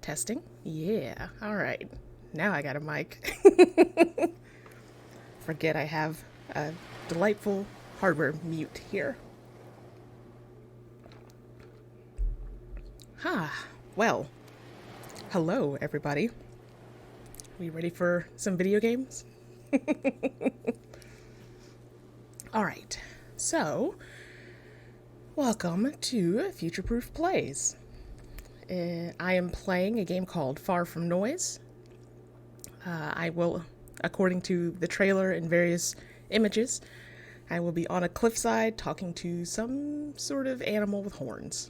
Testing? Yeah, alright. Now I got a mic. Forget I have a delightful hardware mute here. Well, hello everybody. We ready for some video games? Alright, so welcome to Future Proof Plays. I am playing a game called Far From Noise. I will, according to the trailer and various images, I will be on a cliffside talking to some sort of animal with horns.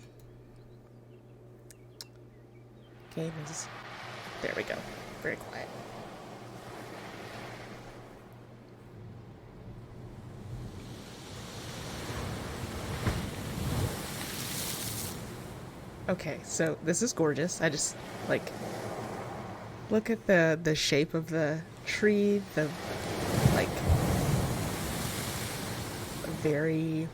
Game is... there we go. Very quiet. Okay, so this is gorgeous. I just, like, look at the shape of the tree, the, like, very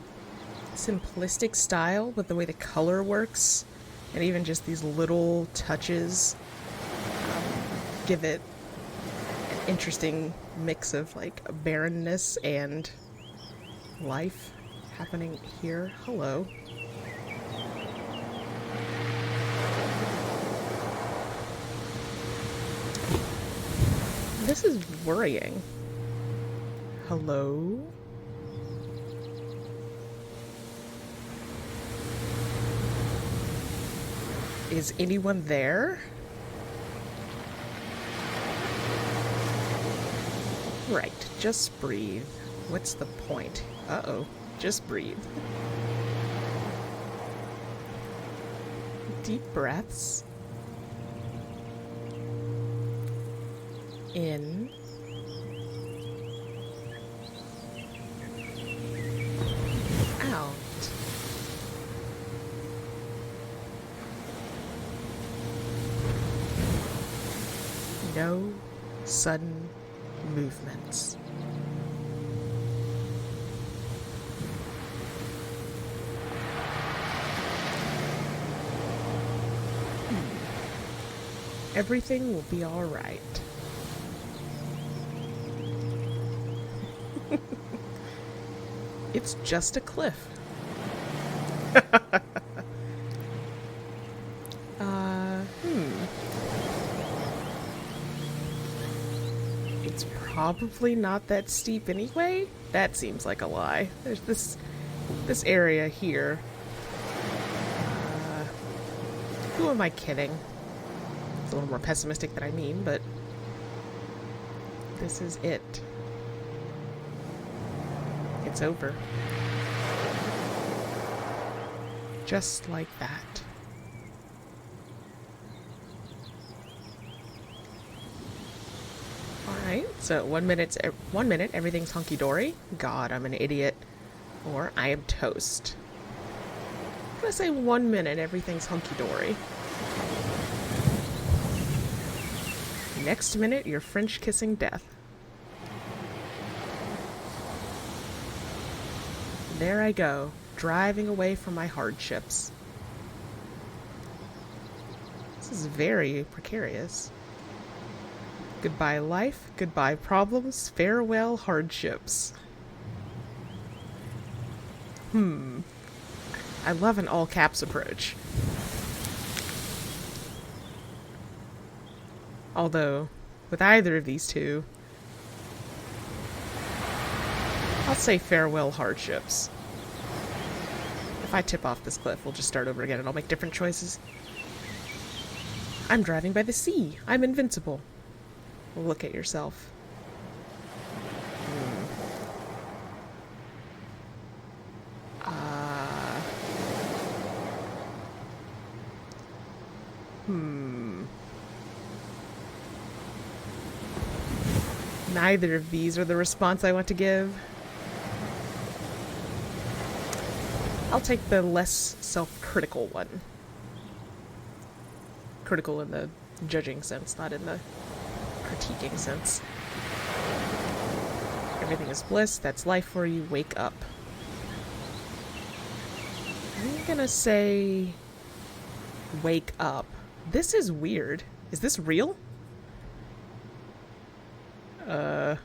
simplistic style, but the way the color works, and even just these little touches give it an interesting mix of, like, barrenness and life happening here. Hello. This is worrying. Hello? Is anyone there? Right, just breathe. What's the point? Uh-oh, just breathe. Deep breaths. In. Out. No sudden movements. Everything will be all right. It's just a cliff. It's probably not that steep anyway. That seems like a lie. There's this area here. Who am I kidding? It's a little more pessimistic than I mean, but this is it. It's over. Just like that. Alright, so 1 minute, everything's hunky-dory. God, I'm an idiot. Or I am toast. I'm gonna say 1 minute, everything's hunky-dory. Next minute, you're French kissing death. There I go, driving away from my hardships. This is very precarious. Goodbye life, goodbye problems, farewell hardships. I love an all caps approach. Although, with either of these two, I'll say farewell hardships. If I tip off this cliff, we'll just start over again and I'll make different choices. I'm driving by the sea. I'm invincible. Look at yourself. Neither of these are the response I want to give. I'll take the less self-critical one. Critical in the judging sense, not in the critiquing sense. Everything is bliss, that's life for you, wake up. I'm gonna say wake up This is weird. Is this real? Uh...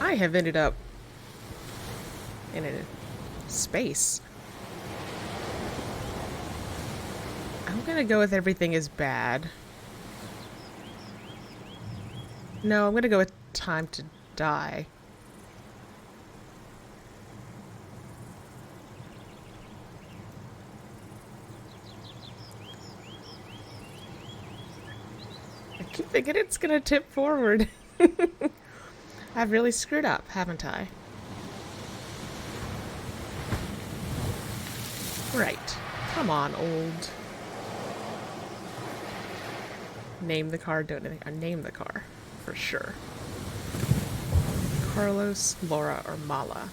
I have ended up in a space. I'm gonna go with everything is bad. No, I'm gonna go with time to die. I keep thinking it's gonna tip forward. I've really screwed up, haven't I? Right. Come on, old. Name the car, don't name the car. For sure. Carlos, Laura, or Mala.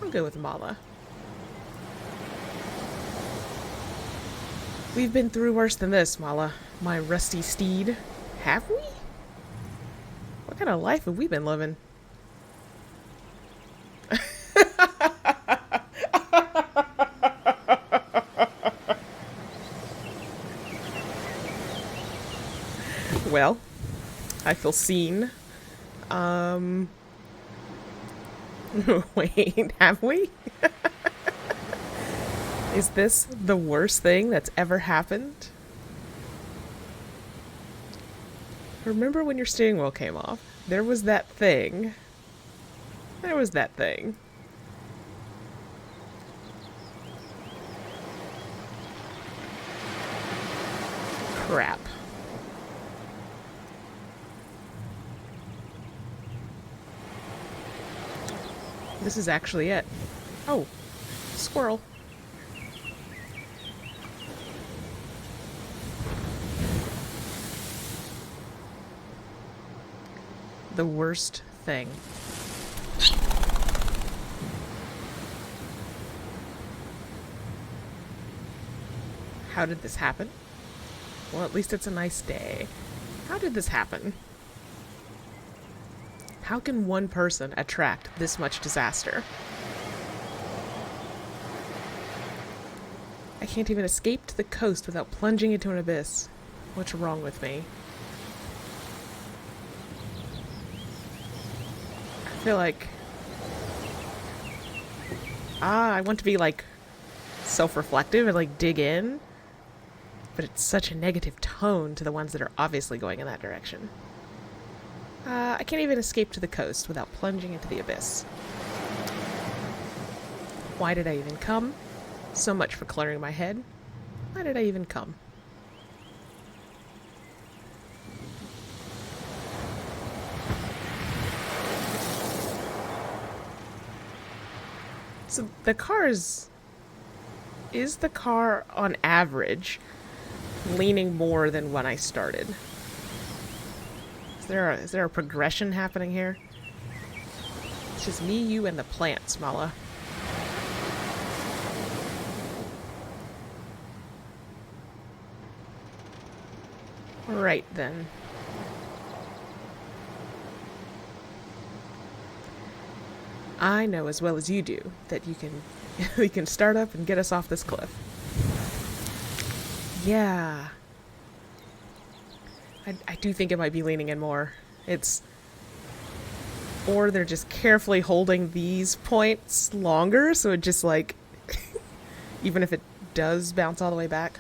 I'll go with Mala. We've been through worse than this, Mala. My rusty steed. Have we? What kind of life have we been living? Well, I feel seen. Wait, have we? Is this the worst thing that's ever happened? Remember when your steering wheel came off? There was that thing. There was that thing. Crap. This is actually it. Oh, squirrel. The worst thing. How did this happen? Well, at least it's a nice day. How did this happen? How can one person attract this much disaster? I can't even escape to the coast without plunging into an abyss. What's wrong with me? I feel like... I want to be, like, self-reflective and, like, dig in. But it's such a negative tone to the ones that are obviously going in that direction. I can't even escape to the coast without plunging into the abyss. Why did I even come? So much for clearing my head. Why did I even come? So the car is the car on average leaning more than when I started? Is there a progression happening here? It's just me, you, and the plants, Mala. Right then. I know as well as you do that you can we can start up and get us off this cliff. Yeah. I do think it might be leaning in more. Or they're just carefully holding these points longer, so it just like, even if it does bounce all the way back.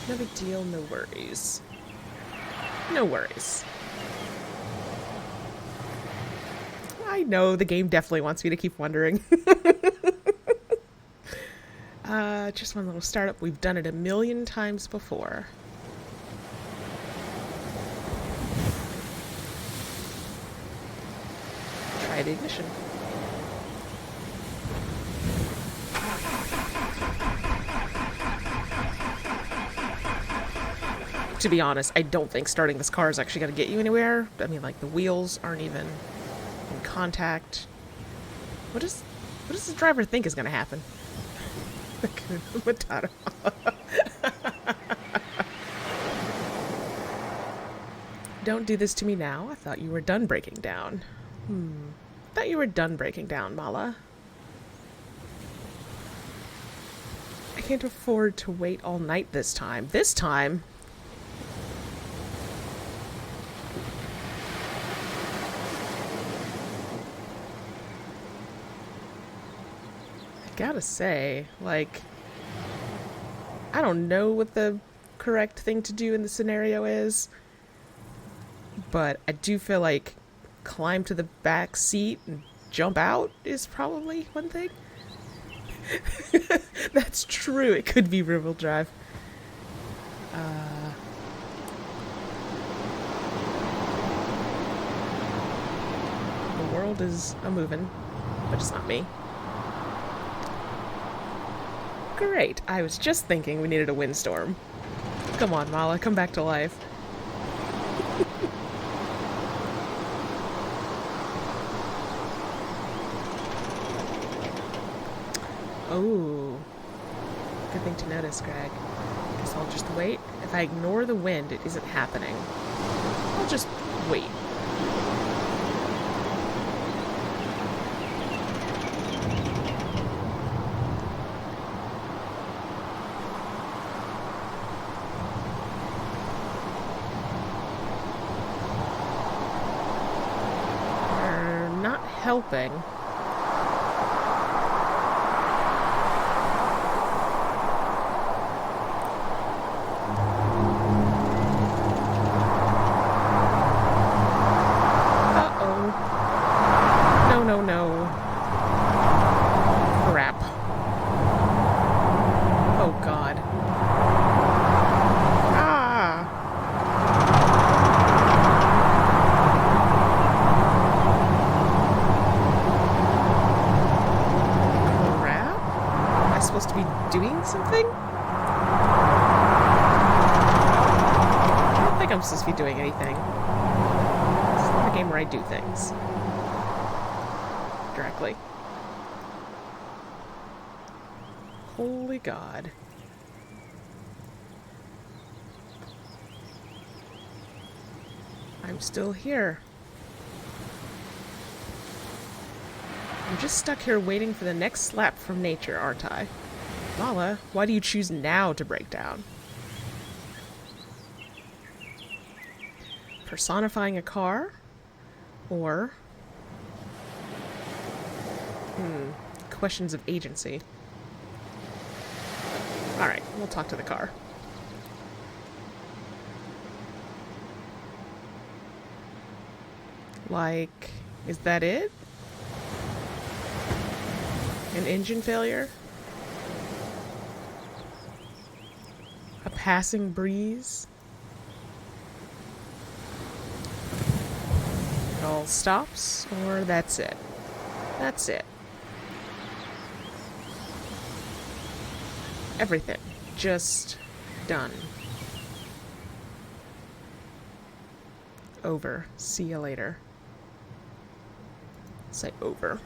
No big deal, no worries. No worries. I know, the game definitely wants me to keep wondering. Just one little startup. We've done it a million times before. Try the ignition. To be honest, I don't think starting this car is actually going to get you anywhere. I mean, like, the wheels aren't even in contact. What does the driver think is going to happen? Matata. Don't do this to me now. I thought you were done breaking down. Thought you were done breaking down, Mala. can't afford to wait all night this time. This time? I gotta say, like, I don't know what the correct thing to do in the scenario is, but I do feel like climb to the back seat and jump out is probably one thing. That's true. It could be rear-wheel drive. The world is a-moving, but it's not me. Great. I was just thinking we needed a windstorm. Come on, Mala. Come back to life. Oh. Good thing to notice, Greg. Guess I'll just wait. If I ignore the wind, it isn't happening. I'll just wait. They're not helping. Doing something? I don't think I'm supposed to be doing anything. This is not a game where I do things directly. Holy God. I'm still here. I'm just stuck here waiting for the next slap from nature, aren't I? Mala, why do you choose now to break down? Personifying a car? Or... questions of agency. Alright, we'll talk to the car. Like, is that it? An engine failure? A passing breeze? It all stops, or that's it? That's it. Everything. Just done. Over. See you later. Say over.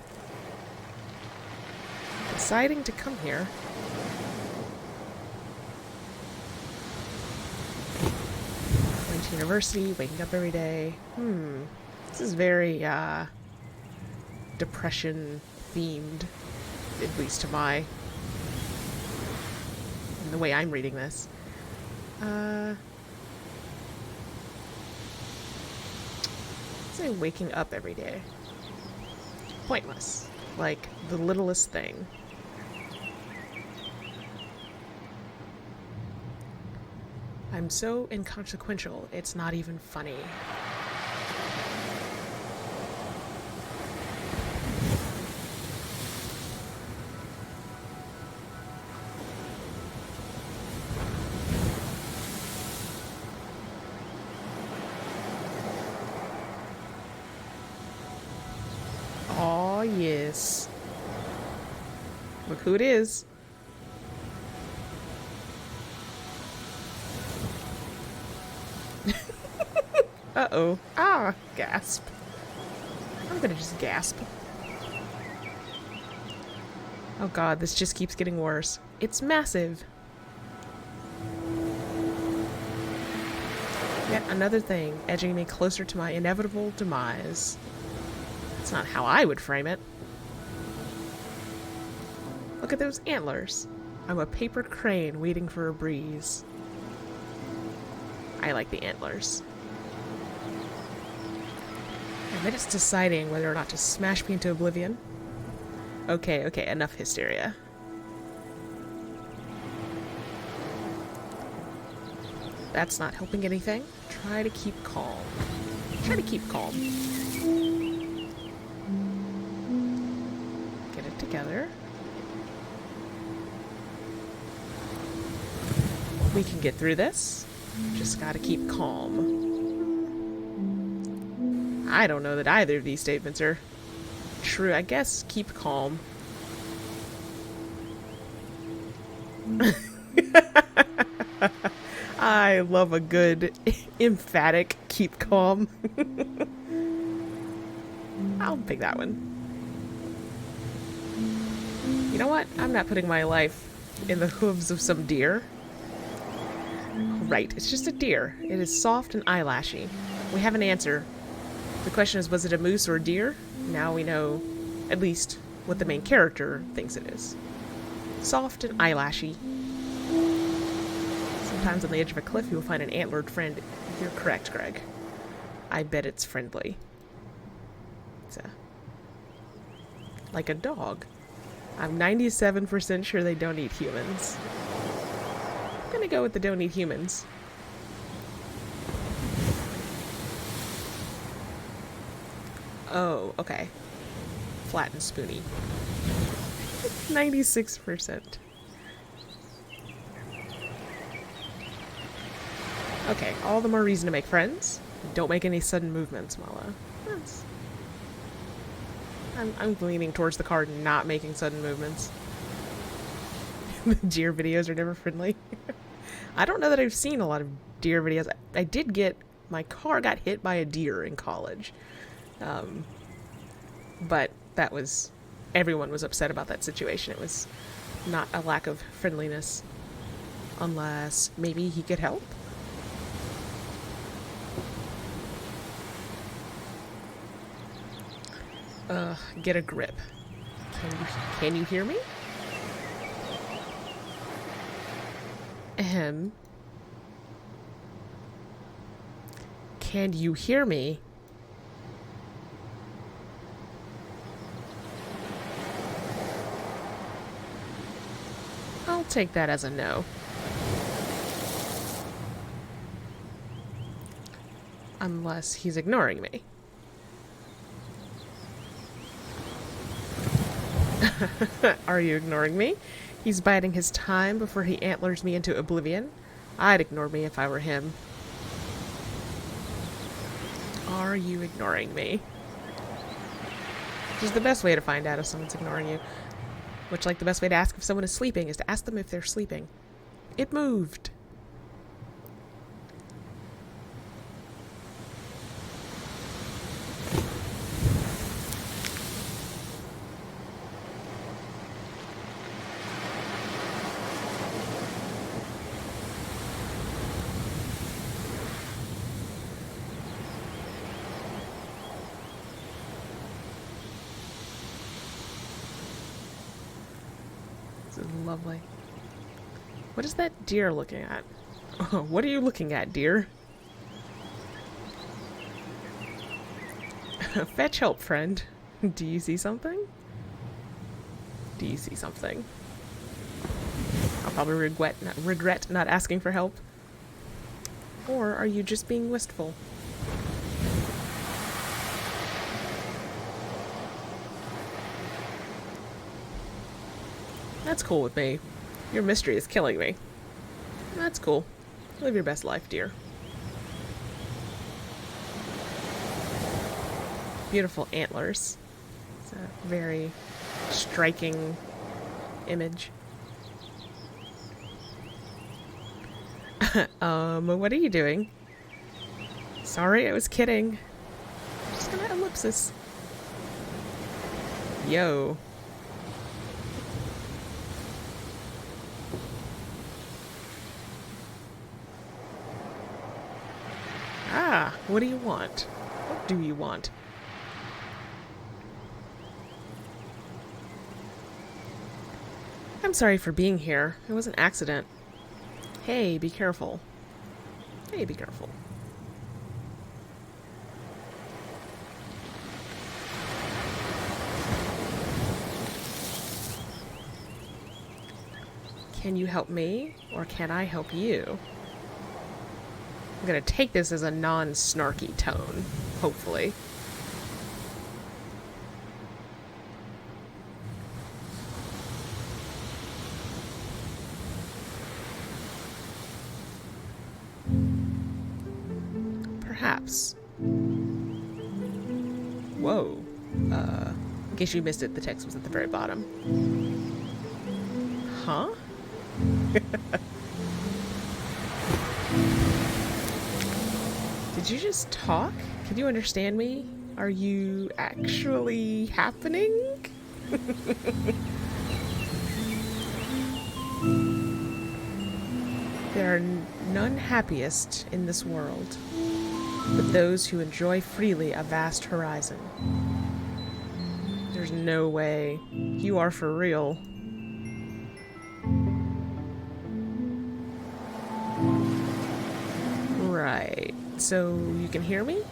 Deciding to come here. Going to university, waking up every day. This is very, depression themed, at least to my... the way I'm reading this. Say waking up every day. Pointless. Like, the littlest thing. I'm so inconsequential, it's not even funny. Aw, yes. Look who it is. Uh-oh. Ah, gasp. I'm gonna just gasp. Oh god, this just keeps getting worse. It's massive. Yet another thing edging me closer to my inevitable demise. That's not how I would frame it. Look at those antlers. I'm a paper crane waiting for a breeze. I like the antlers. And then it's deciding whether or not to smash me into oblivion. Okay, okay, enough hysteria. That's not helping anything. Try to keep calm. Try to keep calm. Get it together. We can get through this. Just gotta keep calm. I don't know that either of these statements are true. I guess keep calm. I love a good, emphatic keep calm. I'll pick that one. You know what? I'm not putting my life in the hooves of some deer. Right, it's just a deer. It is soft and eyelashy. We have an answer. The question is, was it a moose or a deer? Now we know at least what the main character thinks it is. Soft and eyelashy. Sometimes on the edge of a cliff you will find an antlered friend. You're correct, Greg. I bet it's friendly. It's like a dog. I'm 97% sure they don't eat humans. I'm gonna go with the don't eat humans. Oh, okay. Flat and spoony. 96%. Okay, all the more reason to make friends. Don't make any sudden movements, Mala. I'm leaning towards the card and not making sudden movements. The deer videos are never friendly. I don't know that I've seen a lot of deer videos. I did get... My car got hit by a deer in college. But that was... Everyone was upset about that situation. It was not a lack of friendliness. Unless maybe he could help? Get a grip. Can you hear me? Ahem. Can you hear me? I'll take that as a no. Unless he's ignoring me. Are you ignoring me? He's biding his time before he antlers me into oblivion. I'd ignore me if I were him. Are you ignoring me? Which is the best way to find out if someone's ignoring you. Which, like, the best way to ask if someone is sleeping is to ask them if they're sleeping. It moved. This is lovely. What is that deer looking at? Oh, what are you looking at, deer? Fetch help, friend. Do you see something? Do you see something? I'll probably regret not asking for help. Or are you just being wistful? That's cool with me. Your mystery is killing me. That's cool. Live your best life, dear. Beautiful antlers. It's a very striking image. What are you doing? Sorry, I was kidding. Just gonna ellipsis. Yo. Ah, what do you want? What do you want? I'm sorry for being here. It was an accident. Hey, be careful. Hey, be careful. Can you help me, or can I help you? I'm gonna take this as a non-snarky tone, hopefully. Perhaps. Whoa. In case you missed it, the text was at the very bottom. Huh? Did you just talk? Can you understand me? Are you actually happening? There are none happiest in this world, but those who enjoy freely a vast horizon. There's no way. You are for real. Right. So you can hear me?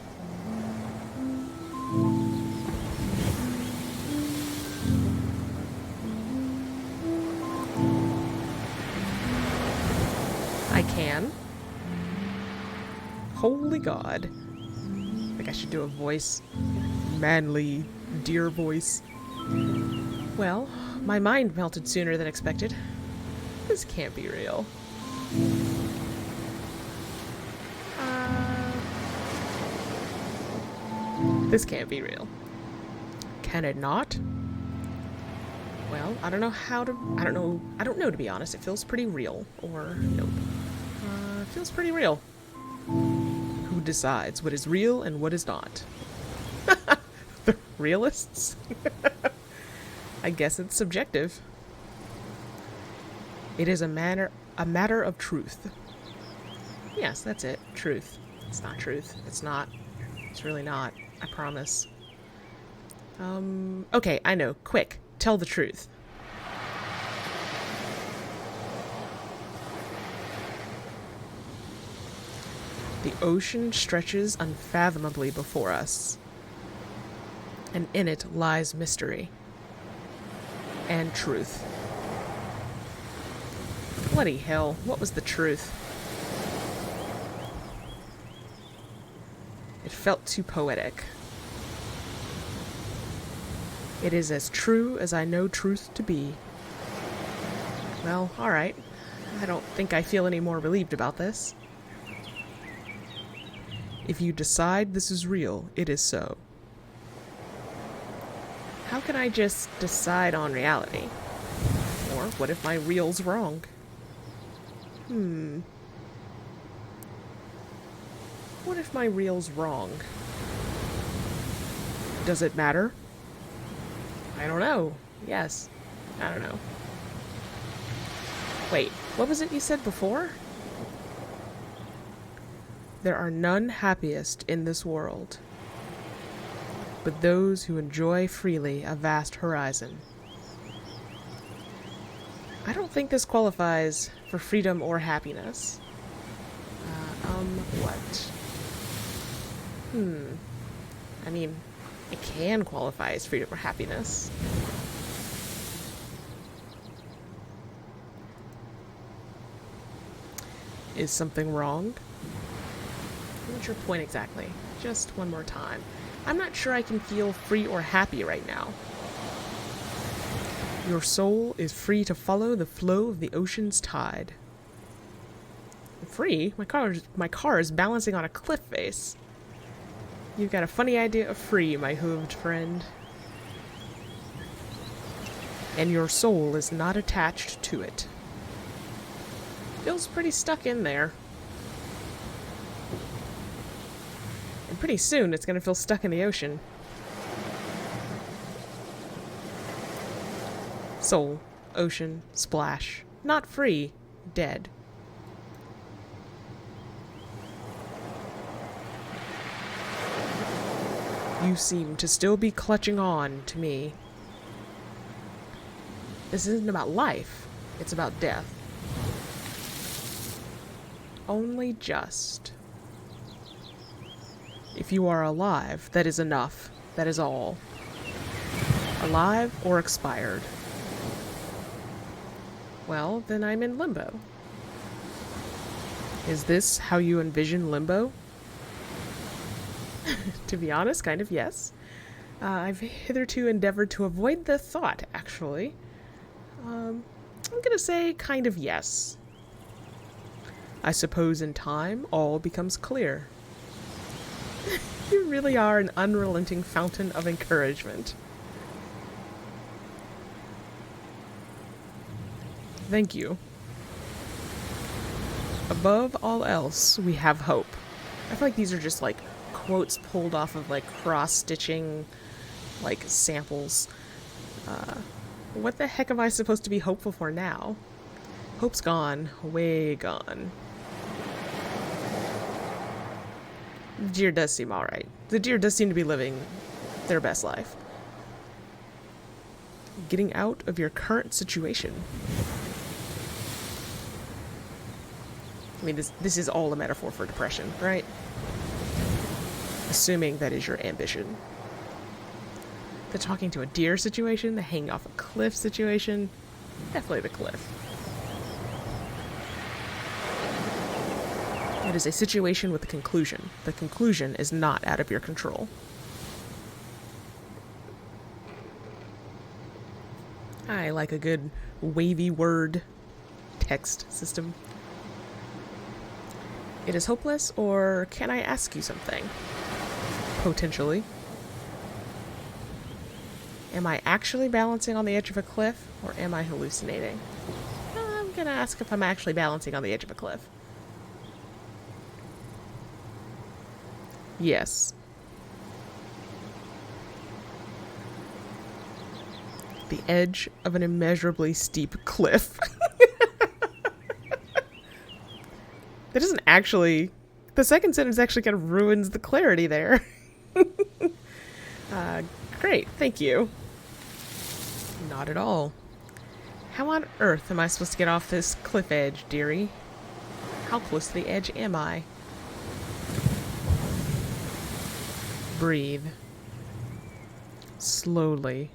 I can. Holy God. I think I should do a voice. Manly, dear voice. Well, my mind melted sooner than expected. This can't be real. This can't be real. Can it not? Well, I don't know how to... I don't know, to be honest. It feels pretty real. Or, nope. It feels pretty real. Who decides what is real and what is not? The realists? I guess it's subjective. It is a matter of truth. Yes, that's it. Truth. It's not truth. It's not. It's really not. I promise. Okay, I know. Quick. Tell the truth. The ocean stretches unfathomably before us, and in it lies mystery and truth. Bloody hell, what was the truth? It felt too poetic. It is as true as I know truth to be. Well, alright. I don't think I feel any more relieved about this. If you decide this is real, it is so. How can I just decide on reality? Or what if my real's wrong? What if my real's wrong? Does it matter? I don't know. Yes. I don't know. Wait, what was it you said before? There are none happiest in this world, but those who enjoy freely a vast horizon. I don't think this qualifies for freedom or happiness. What? I mean, it can qualify as freedom or happiness. Is something wrong? What's your point exactly? Just one more time. I'm not sure I can feel free or happy right now. Your soul is free to follow the flow of the ocean's tide. Free? My car is balancing on a cliff face. You've got a funny idea of free, my hooved friend. And your soul is not attached to it. Feels pretty stuck in there. And pretty soon it's gonna feel stuck in the ocean. Soul, ocean, splash. Not free, dead. You seem to still be clutching on to me. This isn't about life, it's about death. Only just. If you are alive, that is enough. That is all. Alive or expired. Well, then I'm in limbo. Is this how you envision limbo? To be honest, kind of yes. I've hitherto endeavored to avoid the thought, actually. I'm gonna say kind of yes. I suppose in time, all becomes clear. You really are an unrelenting fountain of encouragement. Thank you. Above all else, we have hope. I feel like these are just like quotes pulled off of like cross-stitching like samples. What the heck am I supposed to be hopeful for now? Hope's gone. Way gone. The deer does seem alright. The deer does seem to be living their best life. Getting out of your current situation. I mean, this is all a metaphor for depression, right? Assuming that is your ambition. The talking to a deer situation, the hanging off a cliff situation, definitely the cliff. It is a situation with a conclusion. The conclusion is not out of your control. I like a good wavy word text system. It is hopeless, or can I ask you something? Potentially. Am I actually balancing on the edge of a cliff, or am I hallucinating? I'm gonna ask if I'm actually balancing on the edge of a cliff. Yes. The edge of an immeasurably steep cliff. That doesn't actually... The second sentence actually kind of ruins the clarity there. Great, thank you. Not at all. How on earth am I supposed to get off this cliff edge, dearie? How close to the edge am I? Breathe. Slowly.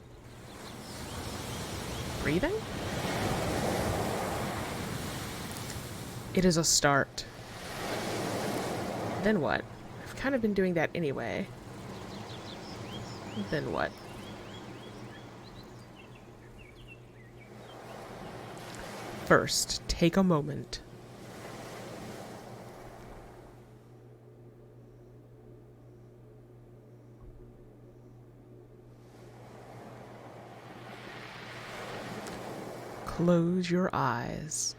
Breathing? It is a start. Then what? I've kind of been doing that anyway. Then what? First, take a moment. Close your eyes.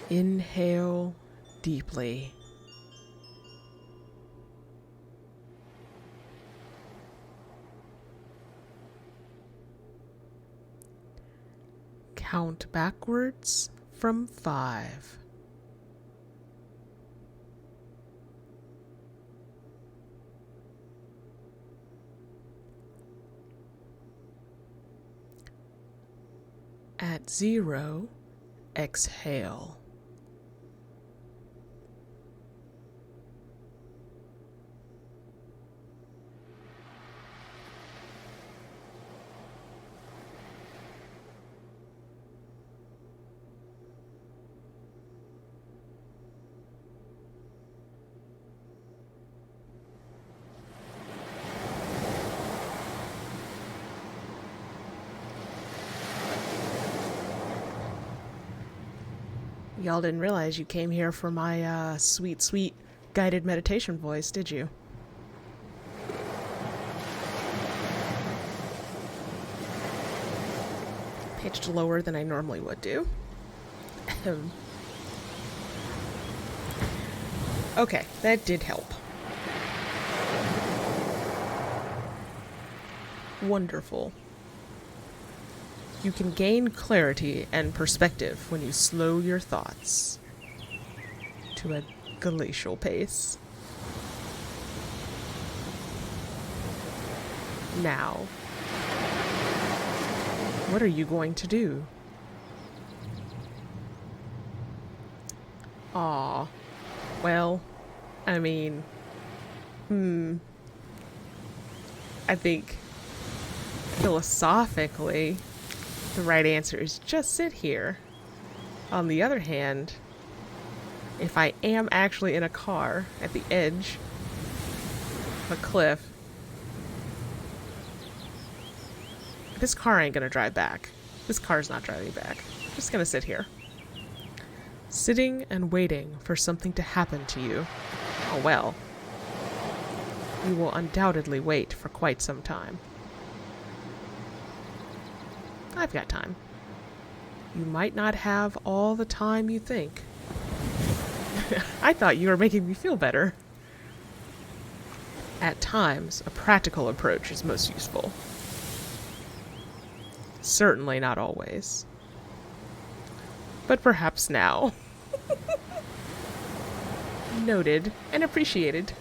Inhale deeply. Count backwards from 5. At 0, exhale. Y'all didn't realize you came here for my sweet, sweet guided meditation voice, did you? Pitched lower than I normally would do. Okay, that did help. Wonderful. You can gain clarity and perspective when you slow your thoughts to a glacial pace. Now, what are you going to do? Aw, well, I mean, I think philosophically, the right answer is just sit here. On the other hand, if I am actually in a car at the edge of a cliff, this car ain't gonna drive back. This car's not driving back. I'm just gonna sit here. Sitting and waiting for something to happen to you. Oh well. You will undoubtedly wait for quite some time. I've got time. You might not have all the time you think. I thought you were making me feel better. At times, a practical approach is most useful. Certainly not always. But perhaps now. Noted and appreciated.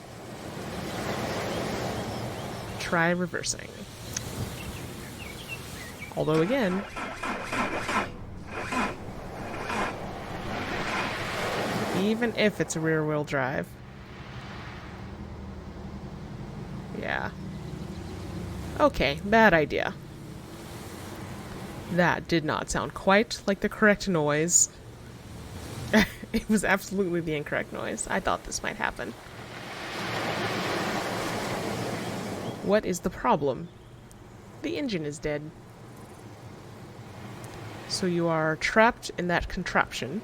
Try reversing. Although again, even if it's a rear-wheel drive, yeah. Okay, bad idea. That did not sound quite like the correct noise. It was absolutely the incorrect noise. I thought this might happen. What is the problem? The engine is dead. So you are trapped in that contraption.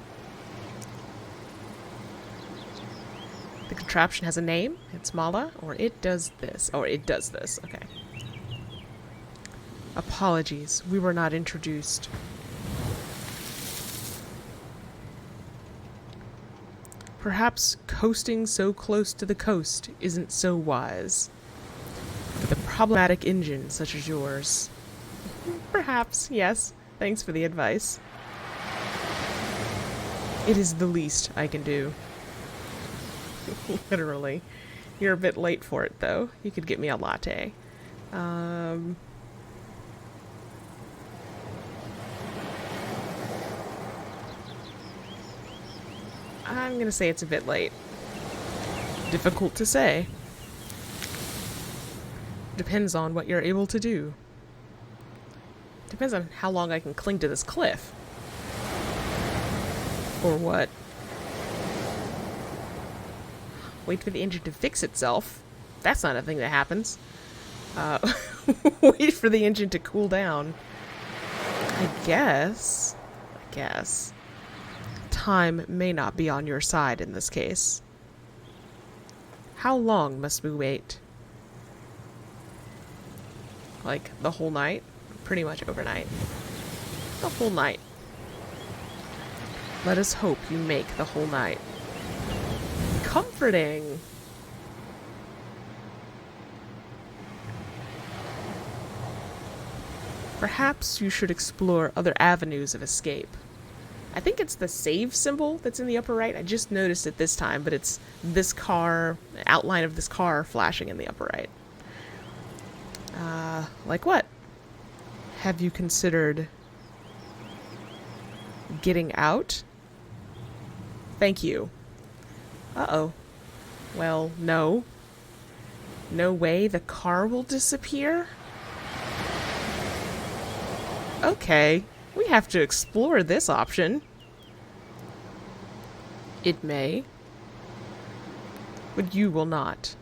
The contraption has a name. It's Mala, or it does this. Or it does this. Okay. Apologies, we were not introduced. Perhaps coasting so close to the coast isn't so wise. With a problematic engine such as yours. Perhaps, yes. Thanks for the advice. It is the least I can do. Literally. You're a bit late for it, though. You could get me a latte. I'm gonna say it's a bit late. Difficult to say. Depends on what you're able to do. Depends on how long I can cling to this cliff. Or what? Wait for the engine to fix itself. That's not a thing that happens. Wait for the engine to cool down. I guess. Time may not be on your side in this case. How long must we wait? Like, the whole night? Pretty much overnight. The whole night. Let us hope you make the whole night. Comforting! Perhaps you should explore other avenues of escape. I think it's the save symbol that's in the upper right. I just noticed it this time, but it's this car, outline of this car flashing in the upper right. Like what? Have you considered getting out? Thank you. Uh-oh. Well, no. No way the car will disappear? Okay. We have to explore this option. It may. But you will not.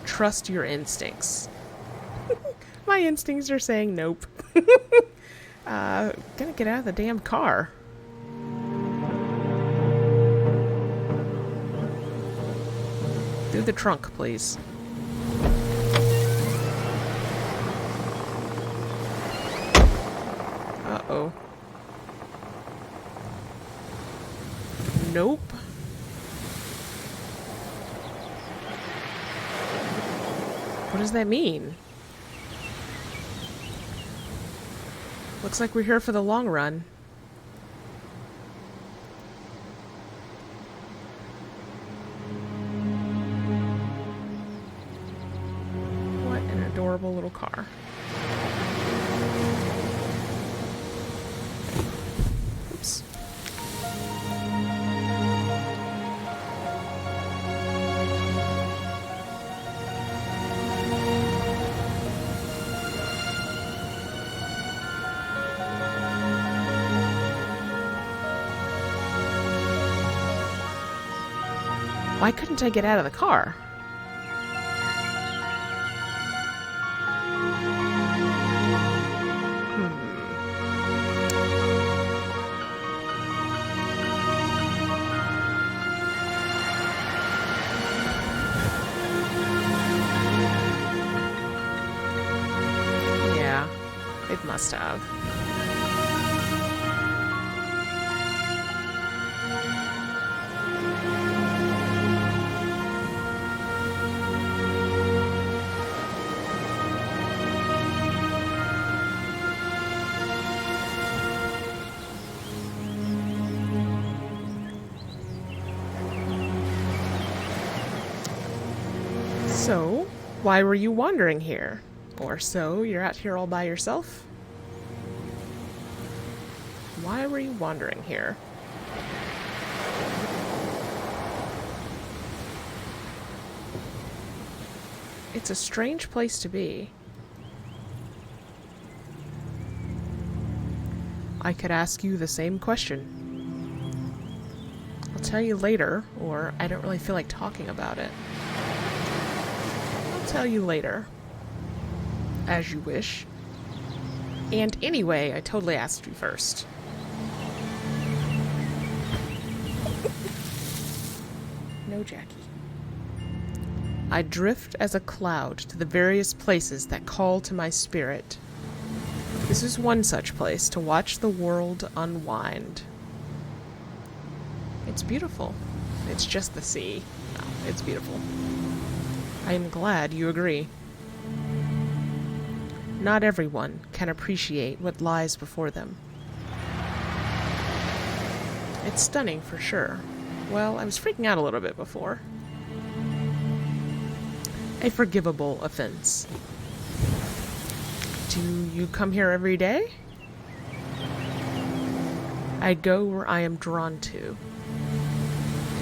Trust your instincts. My instincts are saying nope. Gonna get out of the damn car. Through the trunk, please. Uh-oh. Nope. What does that mean? Looks like we're here for the long run. What an adorable little car. Oops. Why couldn't I get out of the car? Yeah, it must have. So, why were you wandering here? Or so, you're out here all by yourself? Why were you wandering here? It's a strange place to be. I could ask you the same question. I'll tell you later, or I don't really feel like talking about it. I'll tell you later. As you wish. And anyway, I totally asked you first. No, Jackie. I drift as a cloud to the various places that call to my spirit. This is one such place to watch the world unwind. It's beautiful. It's just the sea. No, it's beautiful. I am glad you agree. Not everyone can appreciate what lies before them. It's stunning for sure. Well, I was freaking out a little bit before. A forgivable offense. Do you come here every day? I go where I am drawn to.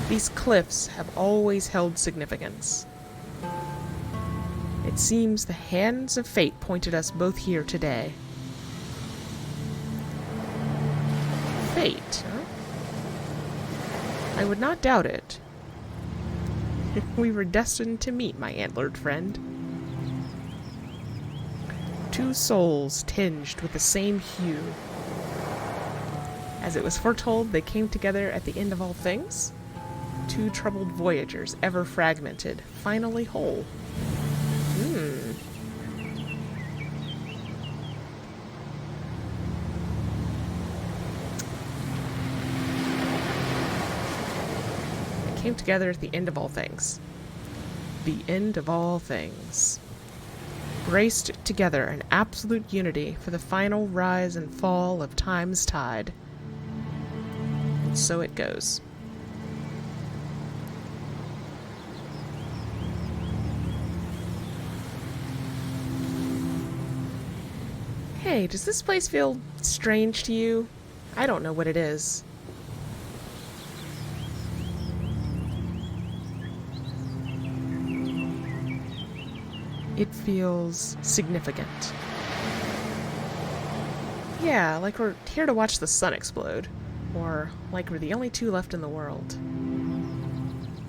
These cliffs have always held significance. It seems the hands of fate pointed us both here today. Fate, huh? I would not doubt it. We were destined to meet, my antlered friend. Two souls tinged with the same hue. As it was foretold, they came together at the end of all things. Two troubled voyagers, ever fragmented, finally whole. Came together at the end of all things. The end of all things. Braced together in absolute unity for the final rise and fall of time's tide. And so it goes. Hey, does this place feel strange to you? I don't know what it is. It feels significant. Yeah, like we're here to watch the sun explode. Or like we're the only two left in the world.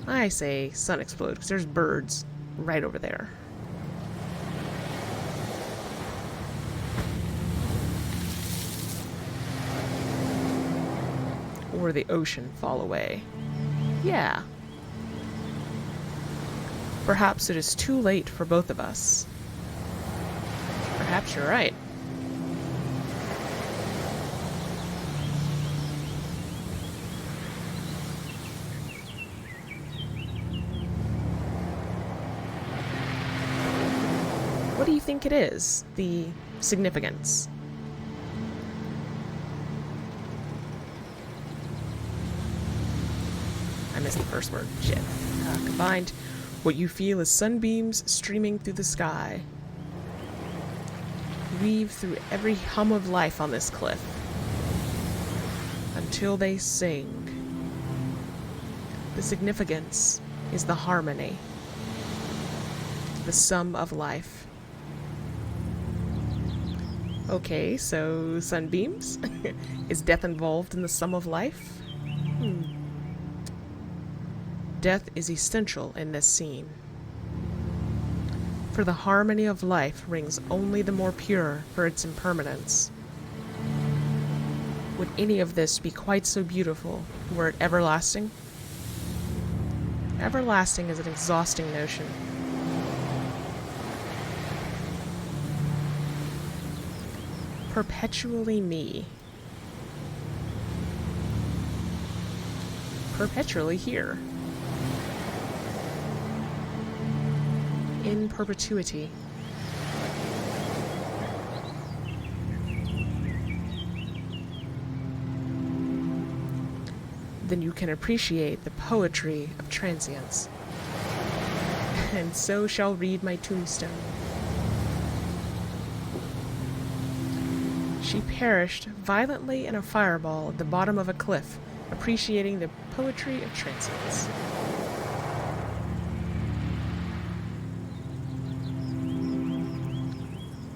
I say sun explode because there's birds right over there. Or the ocean fall away. Yeah. Perhaps it is too late for both of us. Perhaps you're right. What do you think it is? The significance? missed the first word. Shit. Combined, what you feel is sunbeams streaming through the sky. Weave through every hum of life on this cliff until they sing. The significance is the harmony, the sum of life. Okay, so sunbeams? Is death involved in the sum of life? Death is essential in this scene. For the harmony of life rings only the more pure for its impermanence. Would any of this be quite so beautiful were it everlasting? Everlasting is an exhausting notion. Perpetually me. Perpetually here. In perpetuity. Then you can appreciate the poetry of transience. And so shall read my tombstone. She perished violently in a fireball at the bottom of a cliff, appreciating the poetry of transience.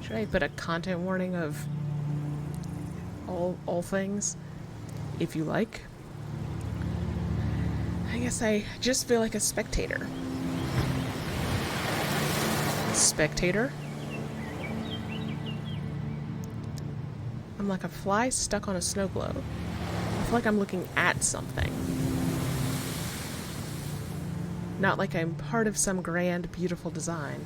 Should I put a content warning of all things? If you like. I guess I just feel like a spectator. Spectator? I'm like a fly stuck on a snow globe. I feel like I'm looking at something. Not like I'm part of some grand, beautiful design.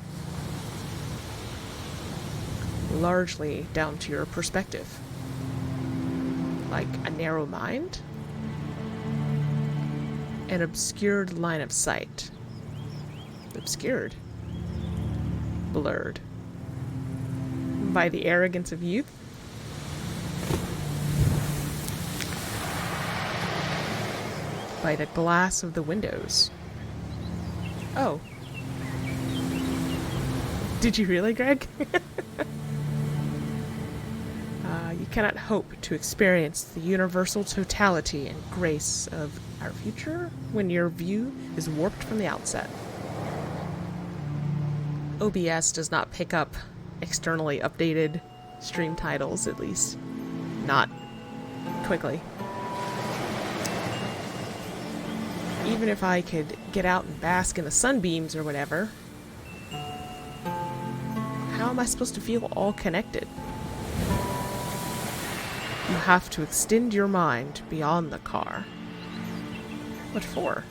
Largely down to your perspective. Like a narrow mind? An obscured line of sight. Obscured. Blurred. By the arrogance of youth? By the glass of the windows. Oh. Did you really, Greg? You cannot hope to experience the universal totality and grace of our future when your view is warped from the outset. OBS does not pick up externally updated stream titles, at least not quickly. Even if I could get out and bask in the sunbeams or whatever, how am I supposed to feel all connected? You have to extend your mind beyond the car. What for?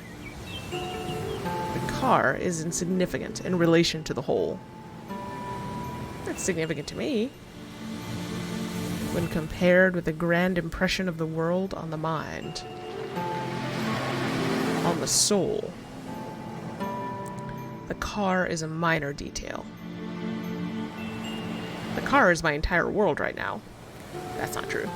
The car is insignificant in relation to the whole. It's significant to me. When compared with the grand impression of the world on the mind. On the soul. The car is a minor detail. The car is my entire world right now. That's not true.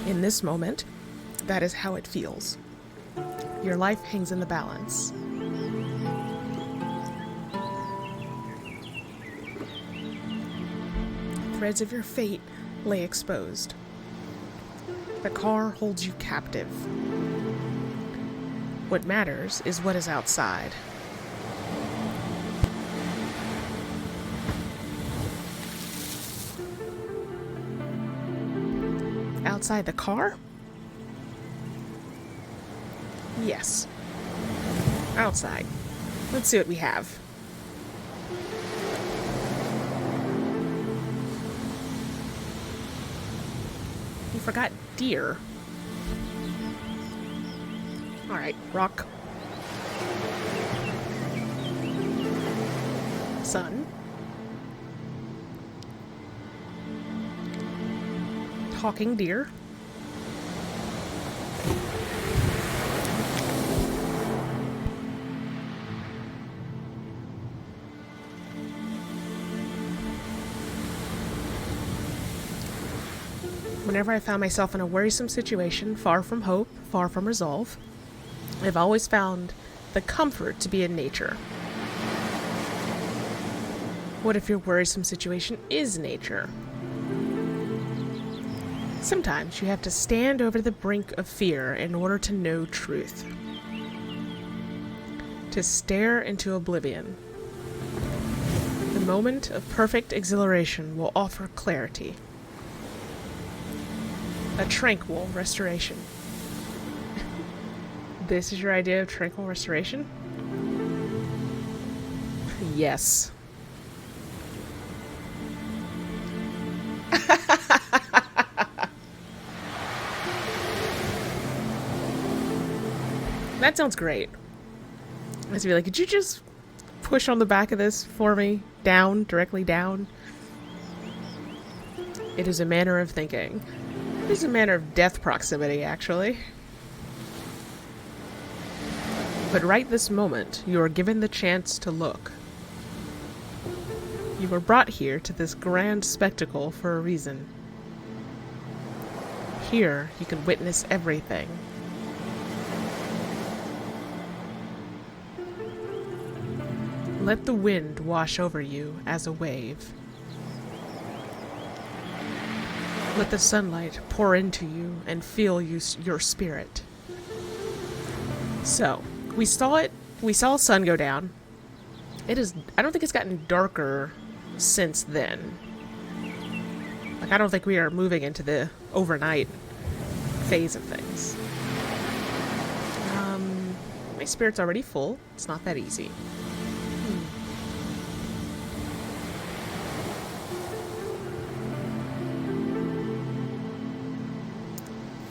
In this moment, that is how it feels. Your life hangs in the balance. Threads of your fate lay exposed. The car holds you captive. What matters is what is outside. Outside the car? Yes. Outside. Let's see what we have. You forgot deer. Alright, rock. Sun. Talking deer. Whenever I found myself in a worrisome situation, far from hope, far from resolve, I've always found the comfort to be in nature. What if your worrisome situation is nature? Sometimes you have to stand over the brink of fear in order to know truth. To stare into oblivion. The moment of perfect exhilaration will offer clarity. A tranquil restoration. This is your idea of tranquil restoration? Yes. That sounds great. I was be like, could you just push on the back of this for me? Down, directly down. It is a manner of thinking. It is a manner of death proximity, actually. But right this moment, you are given the chance to look. You were brought here to this grand spectacle for a reason. Here, you can witness everything. Let the wind wash over you as a wave. Let the sunlight pour into you and fill your spirit. So, we saw sun go down. I don't think it's gotten darker since then. Like, I don't think we are moving into the overnight phase of things. My spirit's already full. It's not that easy.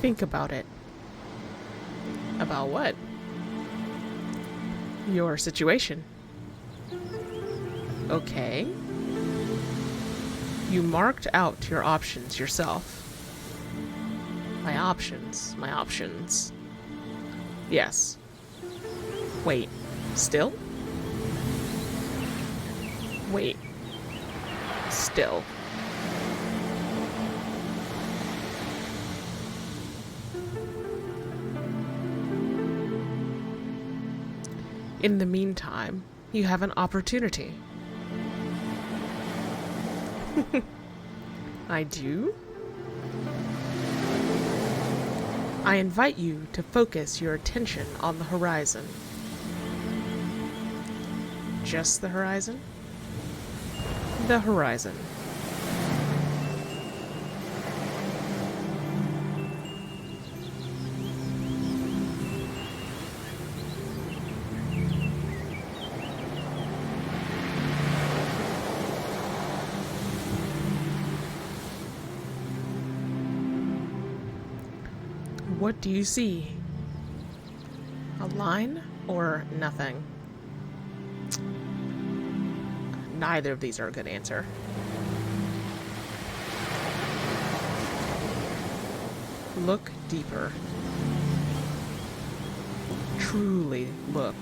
Think about it. About what? Your situation. Okay. You marked out your options yourself. My options. Yes. Wait. Still? Wait. Still. In the meantime, you have an opportunity. I do? I invite you to focus your attention on the horizon. Just the horizon? The horizon. What do you see? A line or nothing? Neither of these are a good answer. Look deeper. Truly look.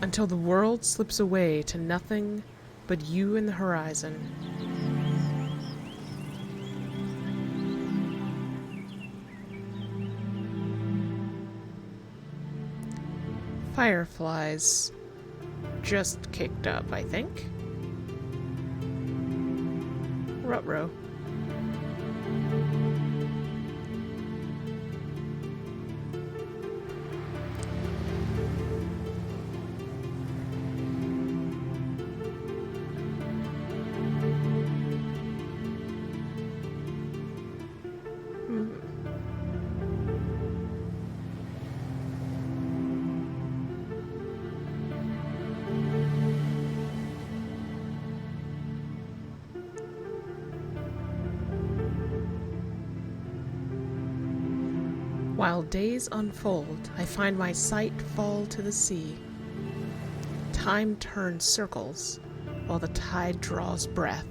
Until the world slips away to nothing but you and the horizon. Fireflies just kicked up, I think. Ruh-roh. While days unfold, I find my sight fall to the sea. Time turns circles, while the tide draws breath.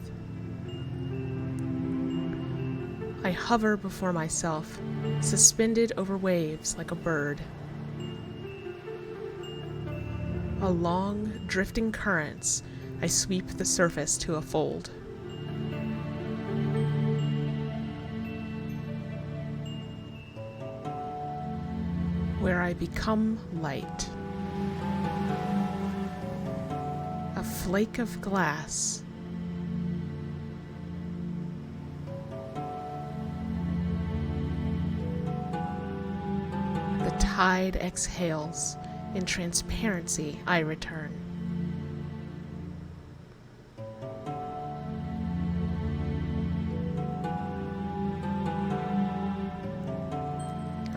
I hover before myself, suspended over waves like a bird. Along drifting currents, I sweep the surface to a fold. I become light. A flake of glass. The tide exhales. In transparency, I return.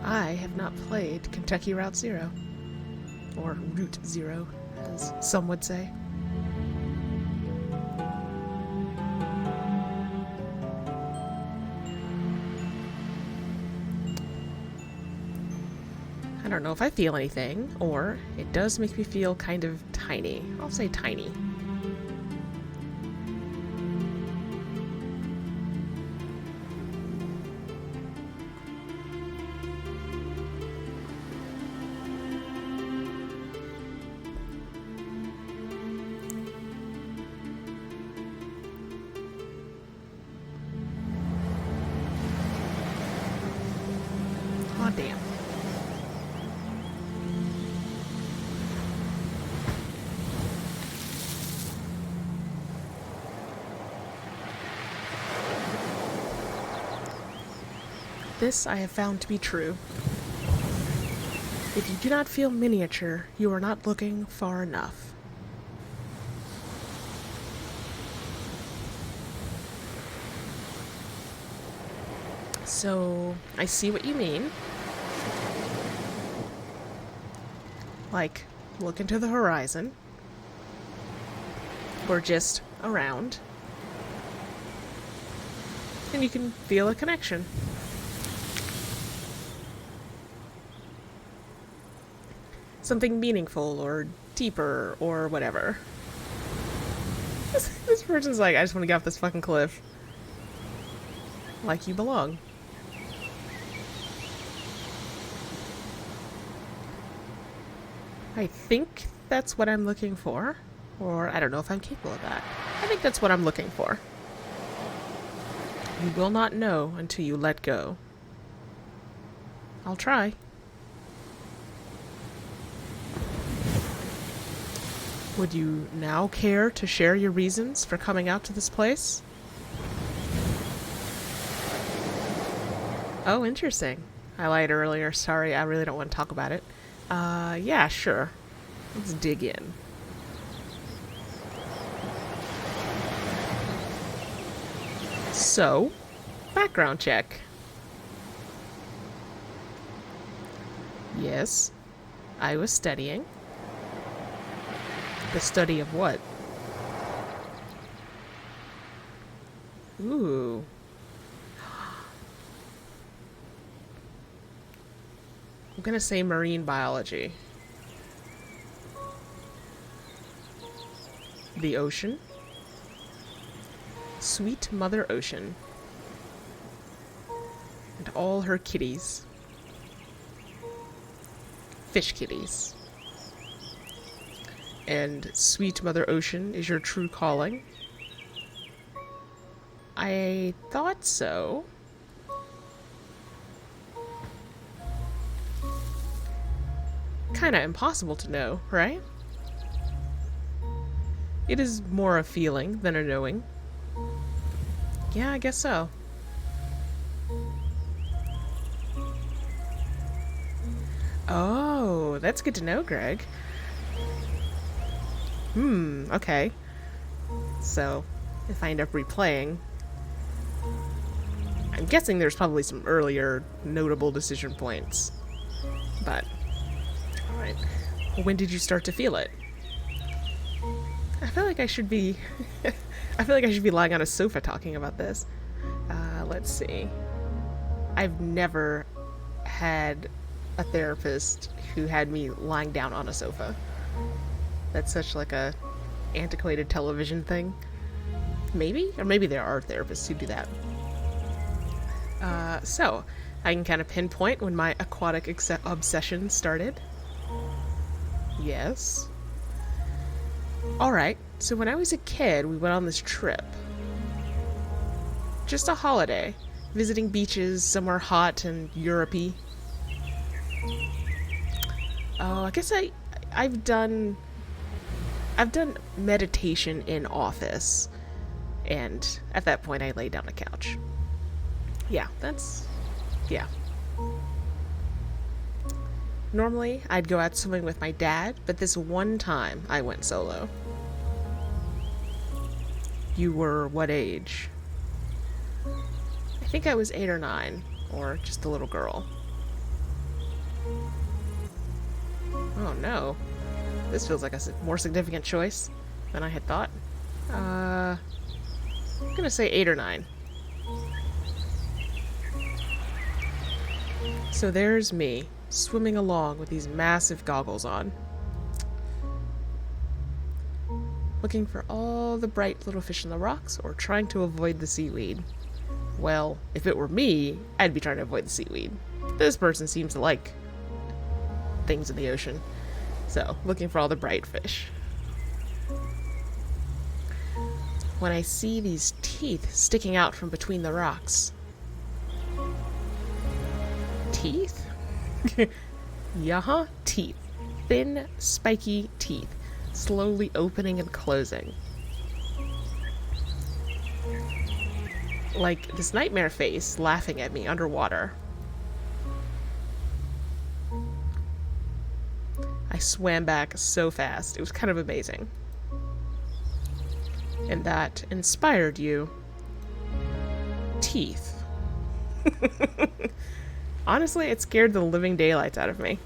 I have not played Kentucky Route Zero, or Route Zero, as some would say. I don't know if I feel anything, or it does make me feel kind of tiny. I'll say tiny. Aw, damn. This I have found to be true. If you do not feel miniature, you are not looking far enough. So, I see what you mean. Like, look into the horizon. Or just around. And you can feel a connection. Something meaningful or deeper or whatever. This person's like, I just want to get off this fucking cliff. Like you belong. I think that's what I'm looking for. Or I don't know if I'm capable of that. I think that's what I'm looking for. You will not know until you let go. I'll try. Would you now care to share your reasons for coming out to this place? Oh, interesting. I lied earlier. Sorry, I really don't want to talk about it. Yeah, sure. Let's dig in. So, background check. Yes, I was studying. The study of what? Ooh. I'm gonna say marine biology. The ocean. Sweet Mother Ocean. And all her kitties. Fish kitties. And Sweet Mother Ocean is your true calling? I thought so. Kinda impossible to know, right? It is more a feeling than a knowing. Yeah, I guess so. Oh, that's good to know, Greg. Okay. So, if I end up replaying, I'm guessing there's probably some earlier notable decision points. But, alright. When did you start to feel it? I feel like I should be... I feel like I should be lying on a sofa talking about this. Let's see. I've never had a therapist who had me lying down on a sofa. That's such like a antiquated television thing. Maybe? Or maybe there are therapists who do that. So, I can kind of pinpoint when my aquatic obsession started. Yes. Alright, so when I was a kid, we went on this trip. Just a holiday. Visiting beaches somewhere hot and Europe-y. Oh, I guess I've done I've done meditation in office, and at that point I lay down on a couch. Yeah, that's yeah. Normally I'd go out swimming with my dad, but this one time I went solo. You were what age? I think I was 8 or 9, or just a little girl. Oh no. This feels like a more significant choice than I had thought. I'm gonna say 8 or 9. So there's me, swimming along with these massive goggles on, looking for all the bright little fish in the rocks or trying to avoid the seaweed. Well, if it were me, I'd be trying to avoid the seaweed. This person seems to like things in the ocean. So, looking for all the bright fish. When I see these teeth sticking out from between the rocks. Teeth? Yeah, teeth. Thin, spiky teeth, slowly opening and closing. Like this nightmare face laughing at me underwater. I swam back so fast. It was kind of amazing. And that inspired you. Teeth. Honestly, it scared the living daylights out of me.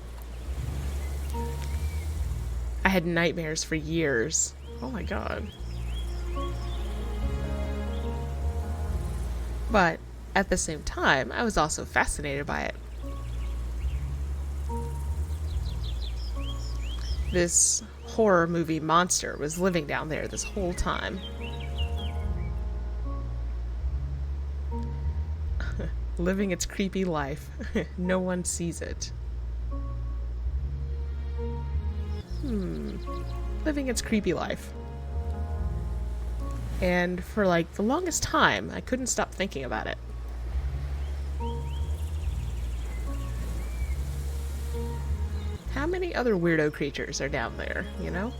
I had nightmares for years. Oh my god. But at the same time, I was also fascinated by it. This horror movie monster was living down there this whole time. Living its creepy life. No one sees it. Living its creepy life. And for like the longest time, I couldn't stop thinking about it. How many other weirdo creatures are down there, you know?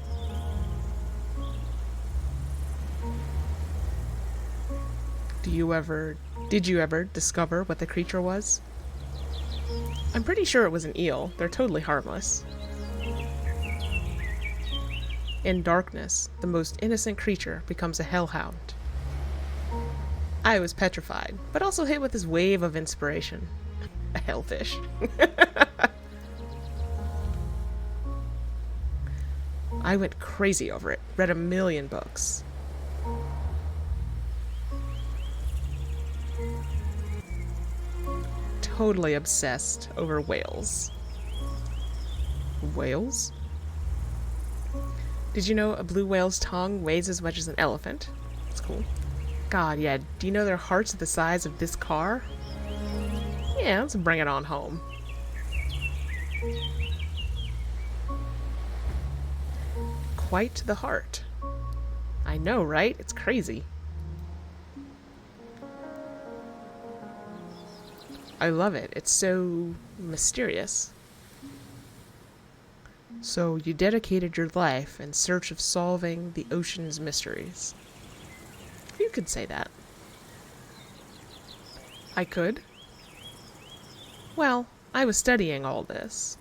Did you ever discover what the creature was? I'm pretty sure it was an eel. They're totally harmless. In darkness, the most innocent creature becomes a hellhound. I was petrified, but also hit with this wave of inspiration. A hellfish. I went crazy over it, read a million books. Totally obsessed over whales. Whales? Did you know a blue whale's tongue weighs as much as an elephant? That's cool. God, yeah, do you know their hearts are the size of this car? Yeah, let's bring it on home. Quite the heart. I know, right? It's crazy. I love it. It's so mysterious. So you dedicated your life in search of solving the ocean's mysteries. You could say that. I could. Well, I was studying all this.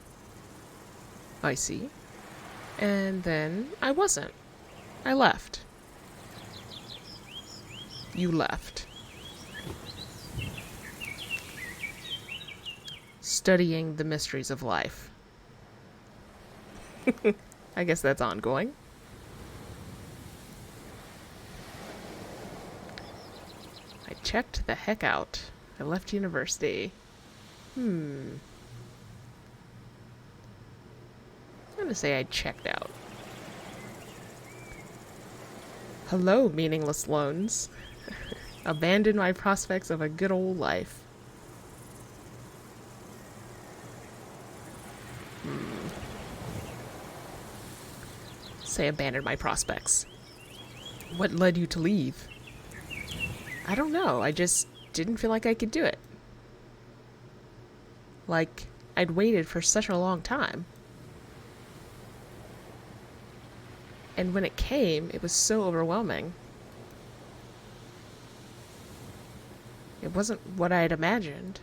I see. And then I wasn't. I left. You left. Studying the mysteries of life. I guess that's ongoing. I checked the heck out. I left university. I'm gonna say I checked out. Hello, meaningless loans. Abandoned my prospects of a good old life. Say abandoned my prospects. What led you to leave? I don't know. I just didn't feel like I could do it. Like, I'd waited for such a long time. And when it came, it was so overwhelming. It wasn't what I had imagined.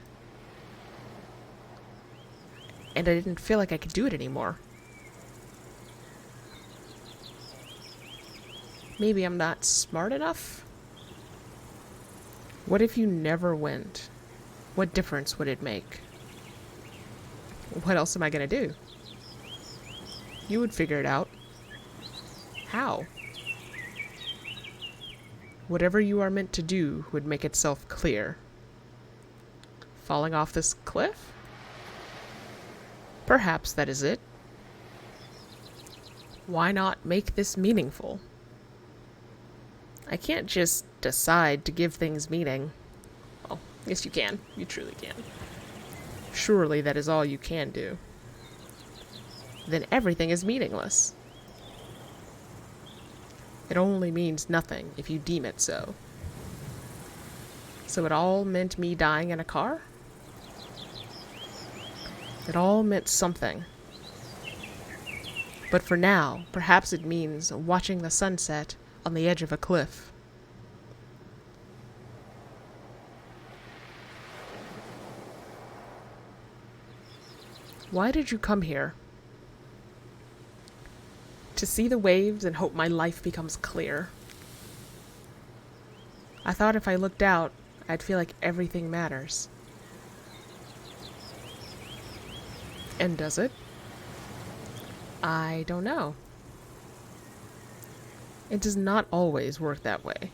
And I didn't feel like I could do it anymore. Maybe I'm not smart enough? What if you never went? What difference would it make? What else am I gonna do? You would figure it out. How? Whatever you are meant to do would make itself clear. Falling off this cliff? Perhaps that is it. Why not make this meaningful? I can't just decide to give things meaning. Well, yes you can. You truly can. Surely that is all you can do. Then everything is meaningless. It only means nothing if you deem it so. So it all meant me dying in a car? It all meant something. But for now, perhaps it means watching the sunset on the edge of a cliff. Why did you come here? To see the waves and hope my life becomes clear. I thought if I looked out, I'd feel like everything matters. And does it? I don't know. It does not always work that way.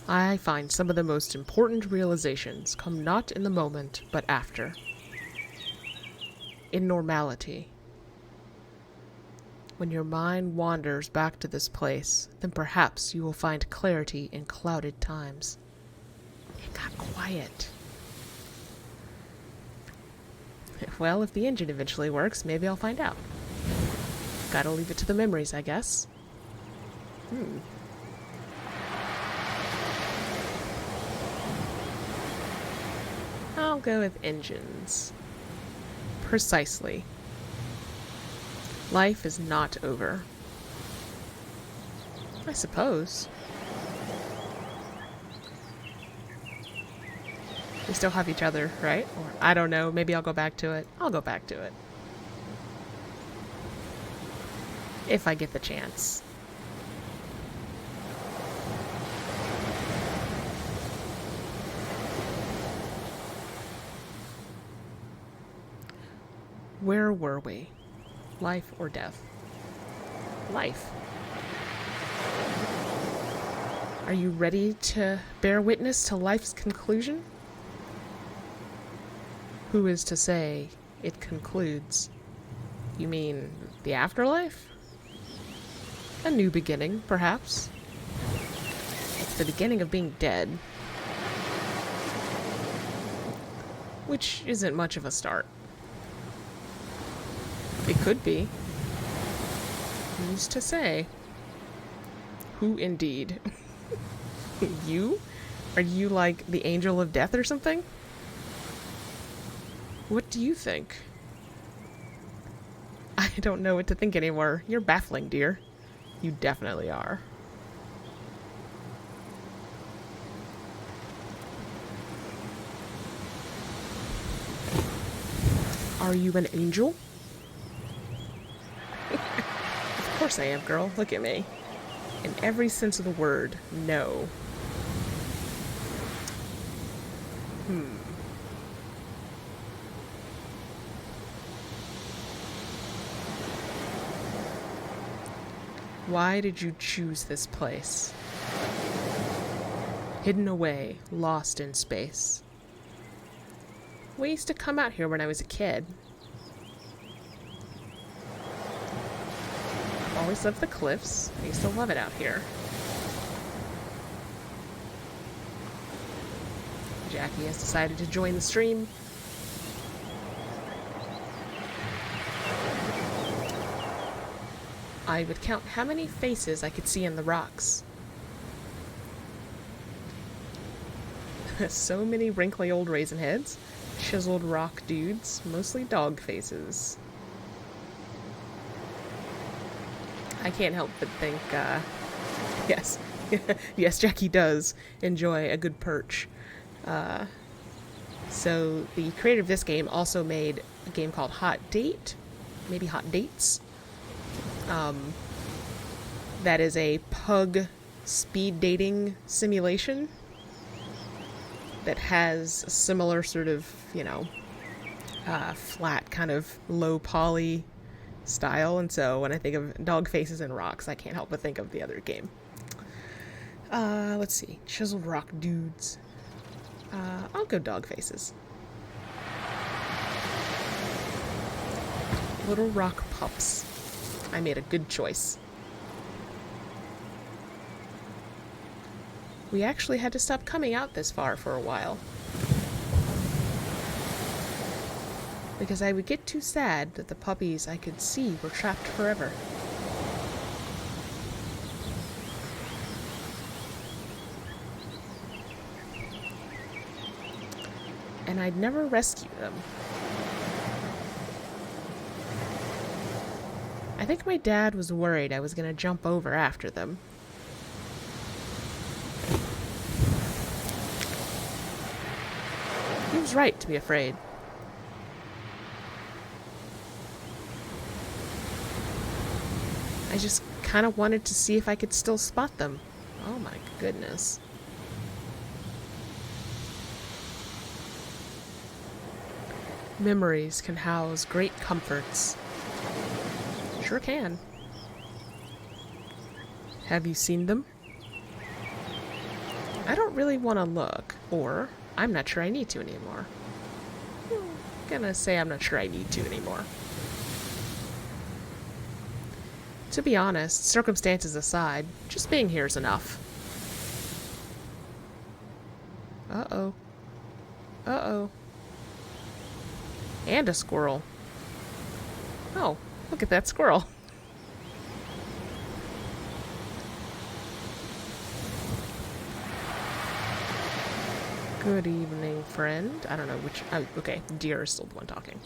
I find some of the most important realizations come not in the moment, but after. In normality. When your mind wanders back to this place, then perhaps you will find clarity in clouded times. It got quiet. Well, if the engine eventually works, maybe I'll find out. Gotta leave it to the memories, I guess. I'll go with engines. Precisely. Life is not over. I suppose. We still have each other, right? Or I don't know, maybe I'll go back to it. I'll go back to it. If I get the chance. Where were we? Life or death? Life. Are you ready to bear witness to life's conclusion? Who is to say it concludes? You mean the afterlife? A new beginning, perhaps. It's the beginning of being dead. Which isn't much of a start. It could be. Who's to say? Who indeed? You? Are you like the angel of death or something? What do you think? I don't know what to think anymore. You're baffling, dear. You definitely are. Are you an angel? Of course I am, girl. Look at me. In every sense of the word, no. Why did you choose this place? Hidden away, lost in space. We used to come out here when I was a kid. Always loved the cliffs. I used to love it out here. Jackie has decided to join the stream. I would count how many faces I could see in the rocks. So many wrinkly old raisin heads, chiseled rock dudes, mostly dog faces. I can't help but think, yes, yes, Jackie does enjoy a good perch. So the creator of this game also made a game called Hot Date, maybe Hot Dates. That is a pug speed dating simulation that has a similar sort of, flat kind of low poly style. And so when I think of dog faces and rocks, I can't help but think of the other game. Let's see. Chiseled rock dudes. I'll go dog faces. Little rock pups. I made a good choice. We actually had to stop coming out this far for a while. Because I would get too sad that the puppies I could see were trapped forever. And I'd never rescue them. I think my dad was worried I was going to jump over after them. He was right to be afraid. I just kind of wanted to see if I could still spot them. Oh my goodness. Memories can house great comforts. Sure can. Have you seen them? I don't really want to look, or I'm not sure I need to anymore. I'm gonna say I'm not sure I need to anymore. To be honest, circumstances aside, just being here is enough. Uh-oh. Uh-oh. And a squirrel. Oh, look at that squirrel. Good evening, friend. I don't know which... Oh, okay, deer is still the one talking.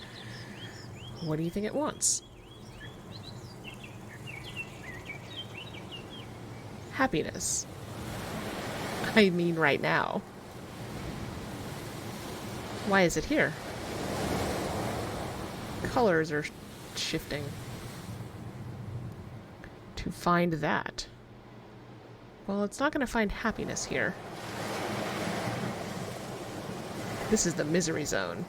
What do you think it wants? Happiness. I mean right now. Why is it here? Colors are shifting. To find that. Well, it's not going to find happiness here. This is the misery zone.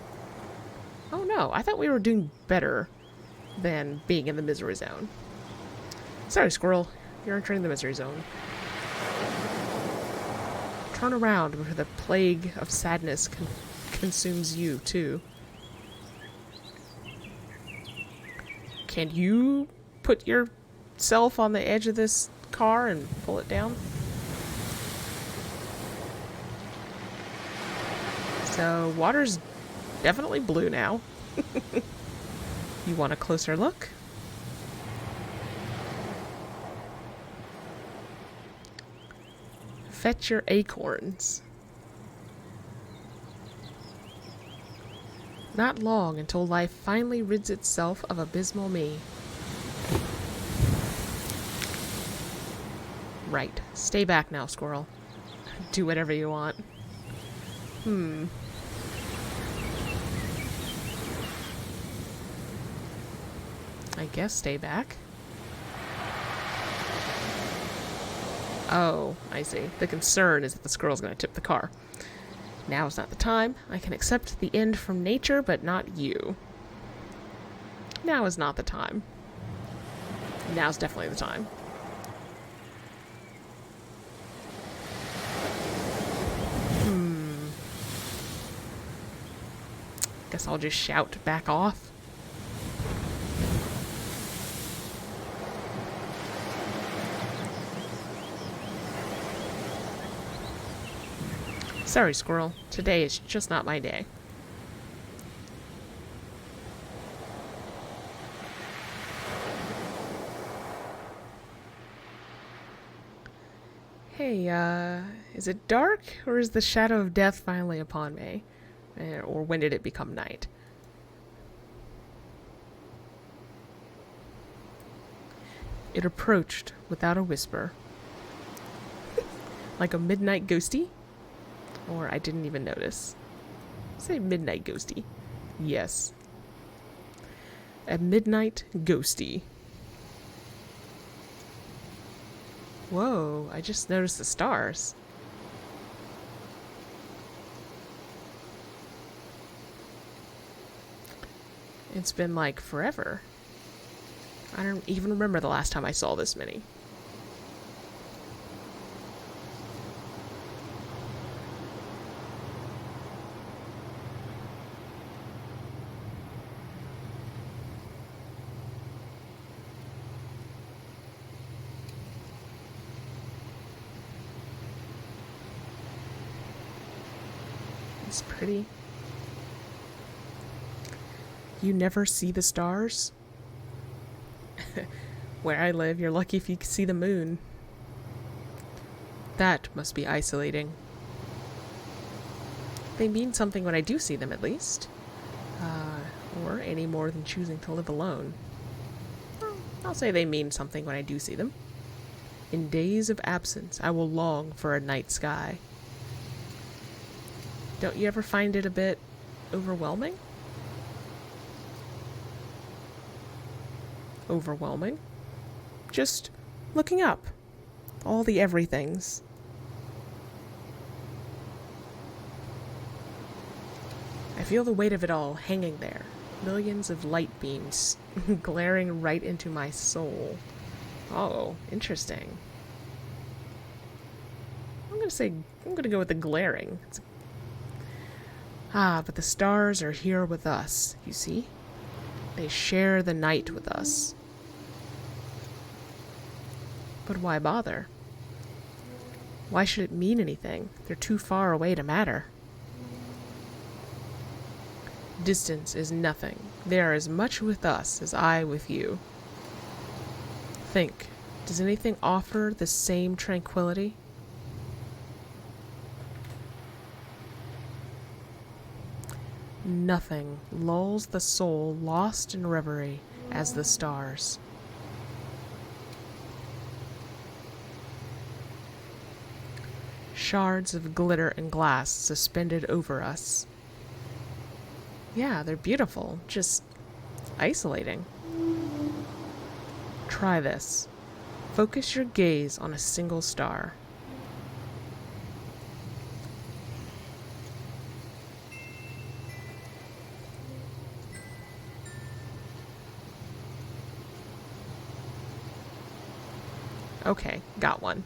Oh no, I thought we were doing better than being in the misery zone. Sorry, squirrel. You're entering the misery zone. Turn around before the plague of sadness consumes you, too. Can you put yourself on the edge of this car and pull it down? So, water's definitely blue now. You want a closer look? Fetch your acorns. Not long until life finally rids itself of abysmal me. Right. Stay back now, squirrel. Do whatever you want. I guess stay back. Oh, I see. The concern is that the squirrel's going to tip the car. Now is not the time. I can accept the end from nature, but not you. Now is not the time. Now's definitely the time. Guess I'll just shout back off. Sorry, squirrel. Today is just not my day. Hey, is it dark, or is the shadow of death finally upon me? Or when did it become night? It approached without a whisper. Like a midnight ghosty? Or I didn't even notice. Say midnight ghosty. Yes. A midnight ghosty. Whoa, I just noticed the stars. It's been like forever. I don't even remember the last time I saw this many. It's pretty. You never see the stars? Where I live, you're lucky if you can see the moon. That must be isolating. They mean something when I do see them, at least. Or any more than choosing to live alone. Well, I'll say they mean something when I do see them. In days of absence, I will long for a night sky. Don't you ever find it a bit overwhelming? Overwhelming? Just looking up. All the everythings. I feel the weight of it all hanging there. Millions of light beams glaring right into my soul. Oh, interesting. I'm gonna go with the glaring. But the stars are here with us, you see? They share the night with us. But why bother? Why should it mean anything? They're too far away to matter. Distance is nothing. They are as much with us as I with you. Think, does anything offer the same tranquility? Nothing lulls the soul lost in reverie as the stars. Shards of glitter and glass suspended over us. Yeah, they're beautiful, just isolating. Try this. Focus your gaze on a single star. Okay, got one.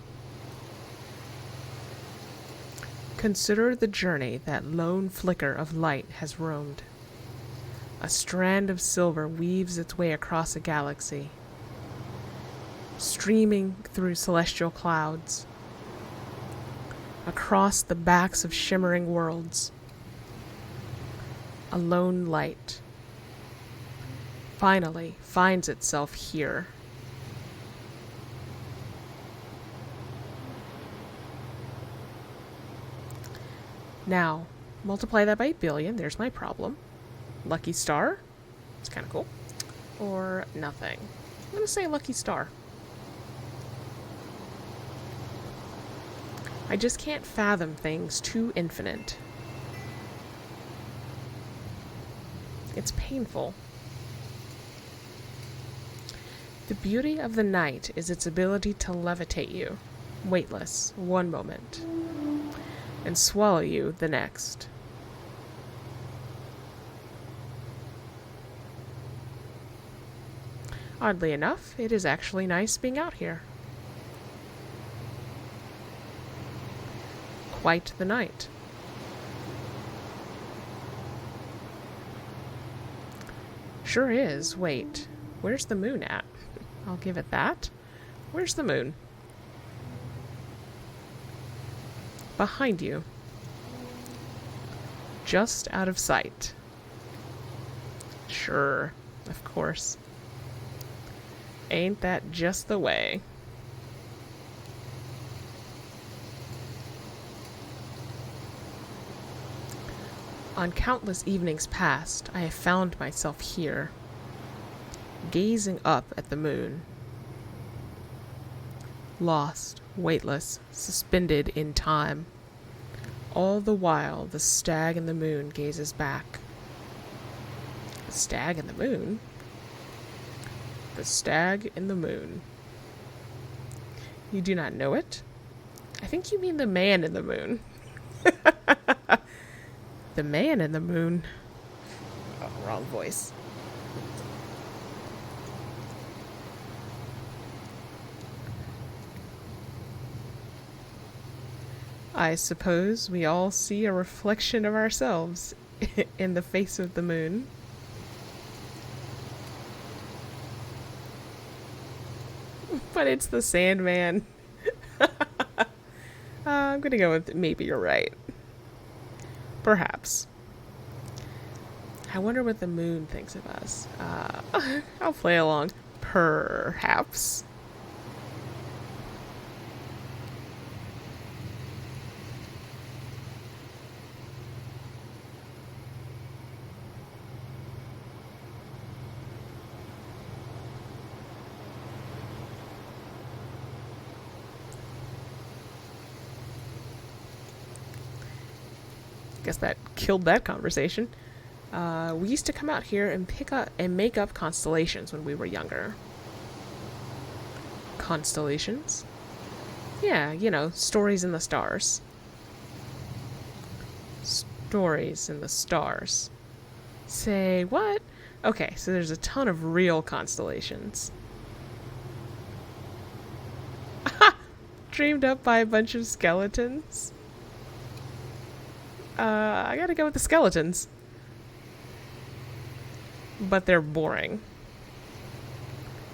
Consider the journey that lone flicker of light has roamed. A strand of silver weaves its way across a galaxy, streaming through celestial clouds, across the backs of shimmering worlds. A lone light finally finds itself here. Now, multiply that by 8 billion. There's my problem. Lucky star. It's kind of cool. Or nothing. I'm going to say lucky star. I just can't fathom things too infinite. It's painful. The beauty of the night is its ability to levitate you, weightless, one moment, and swallow you the next. Oddly enough, it is actually nice being out here. Quite the night. Sure is. Wait, where's the moon at? I'll give it that. Where's the moon? Behind you. Just out of sight. Sure, of course. Ain't that just the way? On countless evenings past, I have found myself here, gazing up at the moon. lost, weightless, suspended in time. All the while, the stag in the moon gazes back. The stag in the moon? The stag in the moon. You do not know it? I think you mean the man in the moon. The man in the moon. Oh, wrong voice. I suppose we all see a reflection of ourselves in the face of the moon. But it's the Sandman. I'm gonna go with maybe you're right. Perhaps. I wonder what the moon thinks of us. I'll play along. Perhaps. Guess that killed that conversation. We used to come out here and pick up and make up constellations when we were younger. Constellations? Yeah, you know, stories in the stars. Stories in the stars. Say what? Okay, so there's a ton of real constellations. Dreamed up by a bunch of skeletons. I gotta go with the skeletons. But they're boring.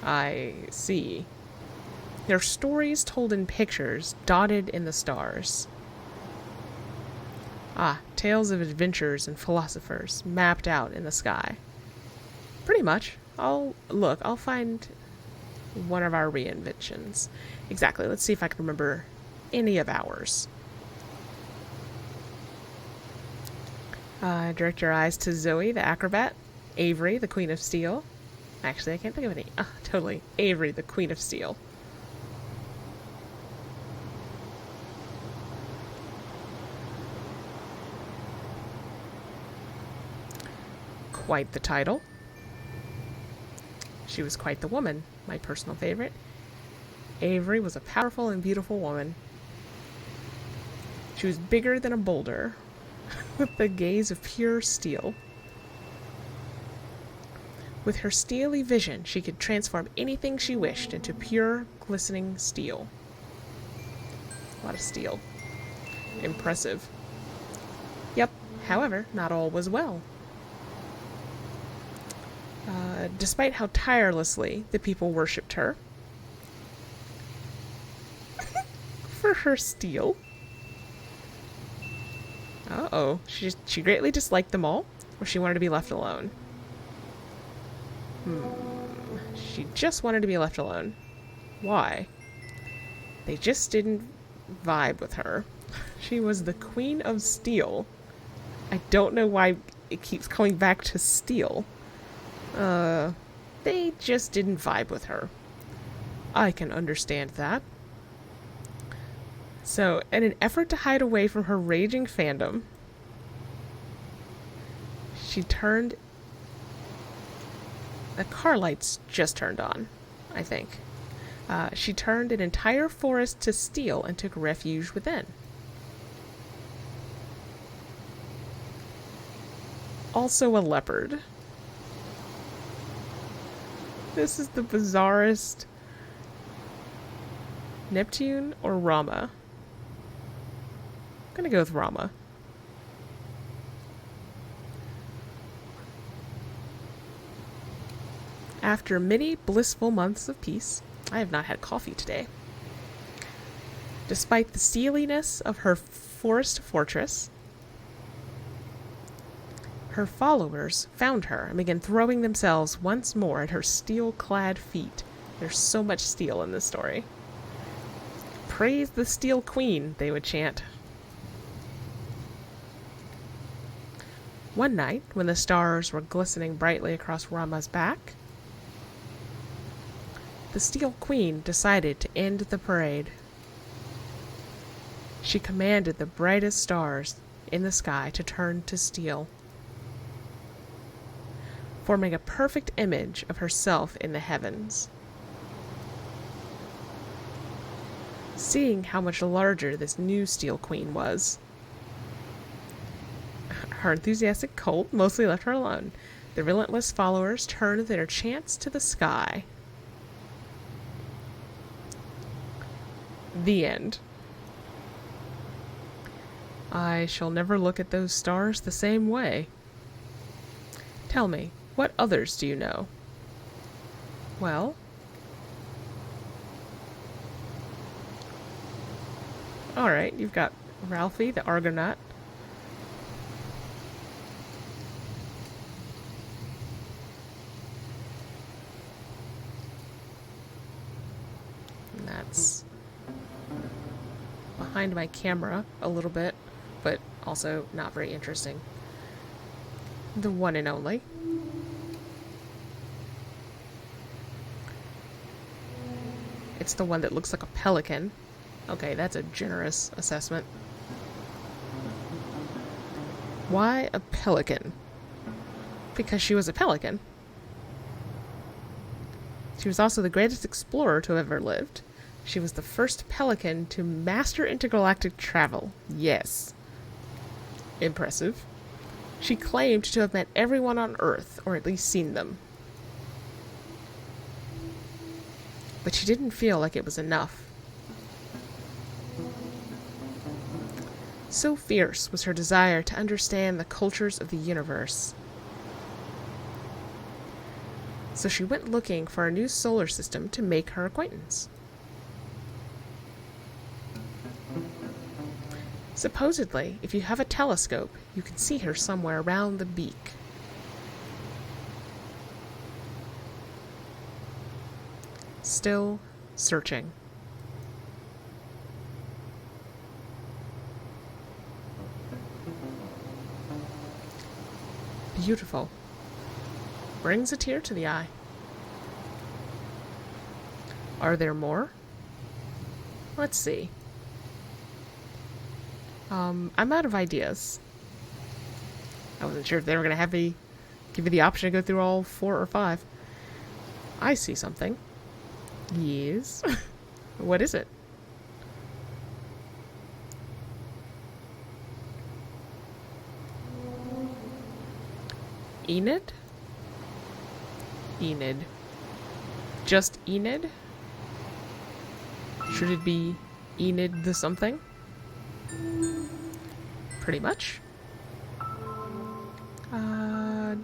I see. They're stories told in pictures, dotted in the stars. Ah, tales of adventurers and philosophers, mapped out in the sky. Pretty much. I'll find one of our reinventions. Exactly, let's see if I can remember any of ours. Direct your eyes to Zoe, the acrobat. Avery, the Queen of Steel. Actually, I can't think of any. Totally. Avery, the Queen of Steel. Quite the title. She was quite the woman, my personal favorite. Avery was a powerful and beautiful woman. She was bigger than a boulder, with the gaze of pure steel. With her steely vision, she could transform anything she wished into pure, glistening steel. A lot of steel. Impressive. Yep, however, not all was well. Despite how tirelessly the people worshipped her for her steel. Uh-oh. She greatly disliked them all, or she wanted to be left alone? She just wanted to be left alone. Why? They just didn't vibe with her. She was the Queen of Steel. I don't know why it keeps coming back to steel. They just didn't vibe with her. I can understand that. So, in an effort to hide away from her raging fandom, she turned... The car lights just turned on, I think. She turned an entire forest to steel and took refuge within. Also a leopard. This is the bizarrest. Neptune or Rama? I'm gonna go with Rama. After many blissful months of peace, I have not had coffee today. Despite the steeliness of her forest fortress, her followers found her and began throwing themselves once more at her steel-clad feet. There's so much steel in this story. Praise the Steel Queen, they would chant. One night, when the stars were glistening brightly across Rama's back, the Steel Queen decided to end the parade. She commanded the brightest stars in the sky to turn to steel, forming a perfect image of herself in the heavens. Seeing how much larger this new Steel Queen was, her enthusiastic cult mostly left her alone. The relentless followers turned their chants to the sky. The end. I shall never look at those stars the same way. Tell me, what others do you know? Well, alright, you've got Ralphie the Argonaut. And that's behind my camera a little bit, but also not very interesting. The one and only. It's the one that looks like a pelican. Okay, that's a generous assessment. Why a pelican? Because she was a pelican. She was also the greatest explorer to have ever lived. She was the first pelican to master intergalactic travel. Yes. Impressive. She claimed to have met everyone on Earth, or at least seen them. But she didn't feel like it was enough. So fierce was her desire to understand the cultures of the universe. So she went looking for a new solar system to make her acquaintance. Supposedly, if you have a telescope, you can see her somewhere around the beak. Still searching. Beautiful. Brings a tear to the eye. Are there more? Let's see. I'm out of ideas. I wasn't sure if they were going to have me give you the option to go through all 4 or 5. I see something. Yes. What is it? Enid? Enid. Just Enid? Should it be Enid the something? Pretty much.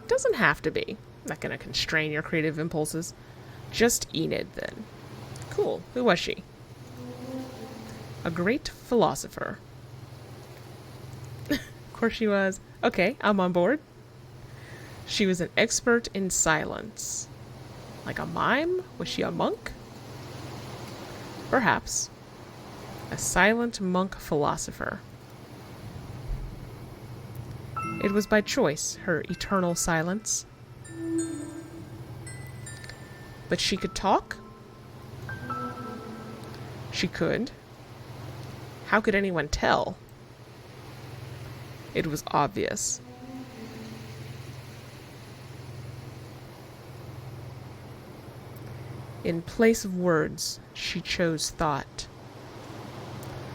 Doesn't have to be. Not gonna constrain your creative impulses. Just Enid, then. Cool. Who was she? A great philosopher. Of course she was. Okay, I'm on board. She was an expert in silence. Like a mime? Was she a monk? Perhaps. A silent monk philosopher. It was by choice, her eternal silence. But she could talk? She could. How could anyone tell? It was obvious. In place of words, she chose thought.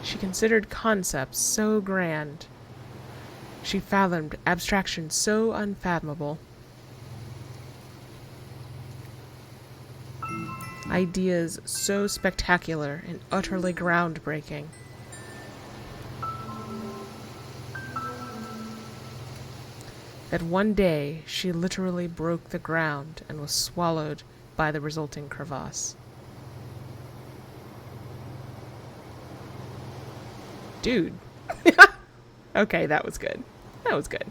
She considered concepts so grand. She fathomed abstractions so unfathomable. Ideas so spectacular and utterly groundbreaking. That one day she literally broke the ground and was swallowed by the resulting crevasse. Dude. Okay, that was good. That was good.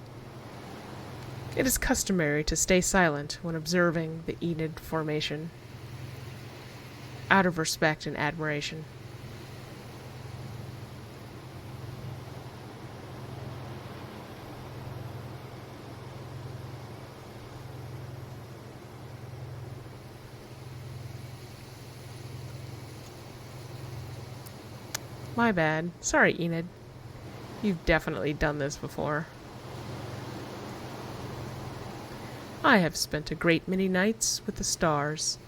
It is customary to stay silent when observing the Enid formation, out of respect and admiration. My bad. Sorry, Enid. You've definitely done this before. I have spent a great many nights with the stars.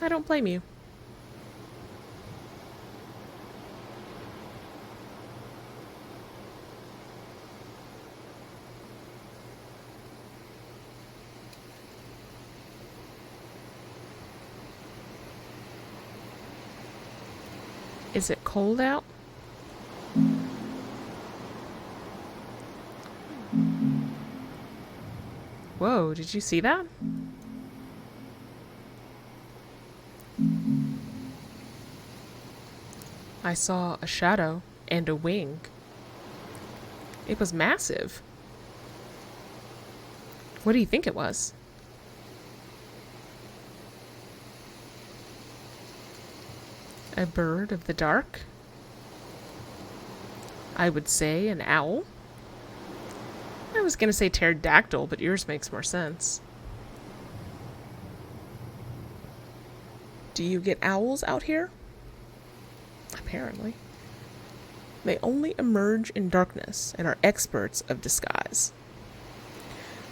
I don't blame you. Is it cold out? Whoa, did you see that? I saw a shadow and a wing. It was massive. What do you think it was? A bird of the dark? I would say an owl. I was gonna say pterodactyl, but yours makes more sense. Do you get owls out here? Apparently. They only emerge in darkness and are experts of disguise.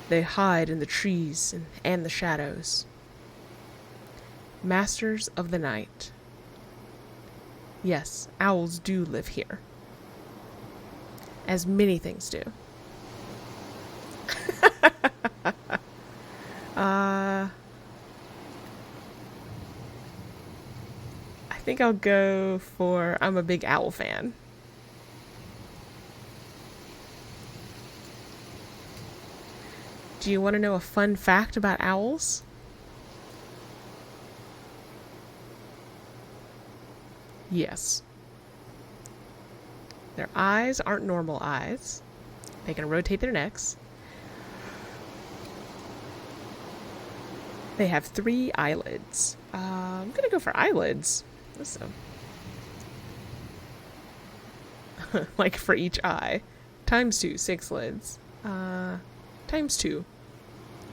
They hide in the trees and the shadows. Masters of the night. Yes, owls do live here. As many things do. I think I'll go for I'm a big owl fan. Do you want to know a fun fact about owls? Yes. Their eyes aren't normal eyes. They can rotate their necks. They have 3 eyelids. I'm gonna go for eyelids. Listen. Like for each eye. Times 2, 6 lids. Times 2,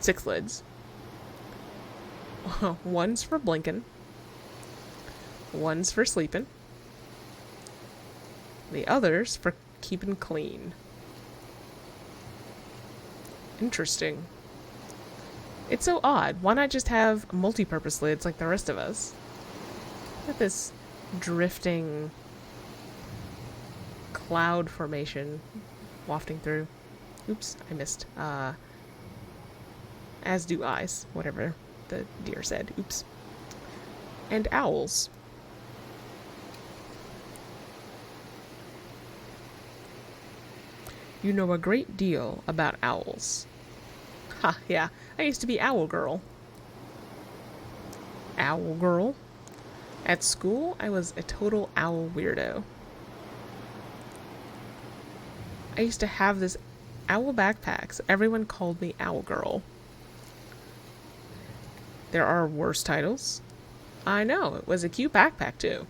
6 lids. One's for blinking. One's for sleeping. The other's for keeping clean. Interesting. It's so odd. Why not just have multi-purpose lids like the rest of us? Look at this drifting cloud formation wafting through. Oops, I missed. As do eyes, whatever the deer said. Oops. And owls. You know a great deal about owls. Ha, yeah. I used to be owl girl. Owl girl? At school, I was a total owl weirdo. I used to have this owl backpack, so everyone called me Owl Girl. There are worse titles. I know, it was a cute backpack too.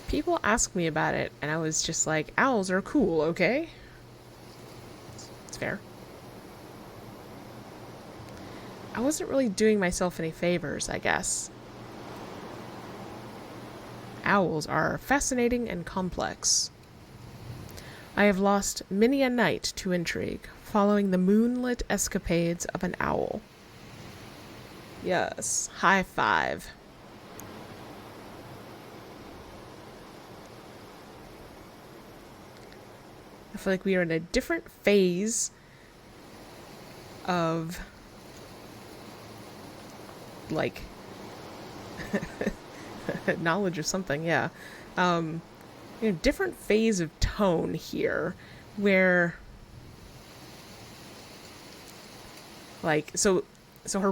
People ask me about it, and I was just like, owls are cool, okay? It's fair. I wasn't really doing myself any favors, I guess. Owls are fascinating and complex. I have lost many a night to intrigue, following the moonlit escapades of an owl. Yes, high five. I feel like we are in a different phase of, like, knowledge of something, yeah. Different phase of tone here, where, like, so her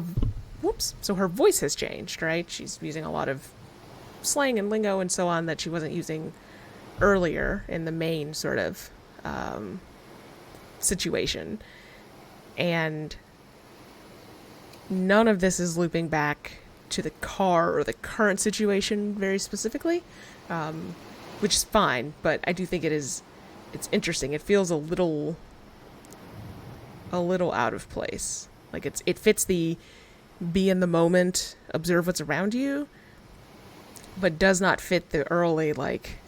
voice has changed, right? She's using a lot of slang and lingo and so on that she wasn't using earlier in the main sort of situation, and none of this is looping back to the car or the current situation very specifically, which is fine, but I do think it's interesting. It feels a little a little out of place. Like it fits the be in the moment, observe what's around you, but does not fit the early, like,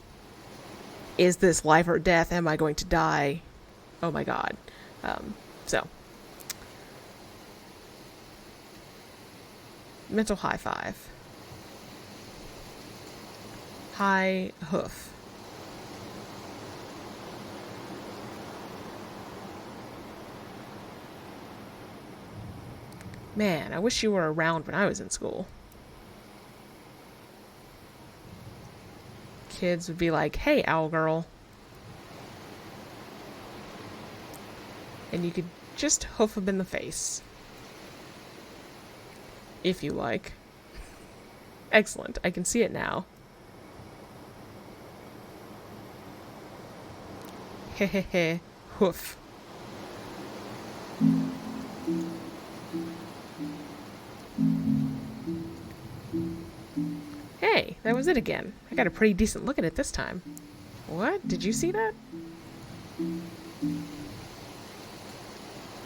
is this life or death? Am I going to die? Oh my god. So, mental high five. High hoof. Man, I wish you were around when I was in school. Kids would be like, hey, owl girl. And you could just hoof them in the face. If you like. Excellent, I can see it now. Hehehe, hoof. Hey, that was it again. I got a pretty decent look at it this time. What? Did you see that?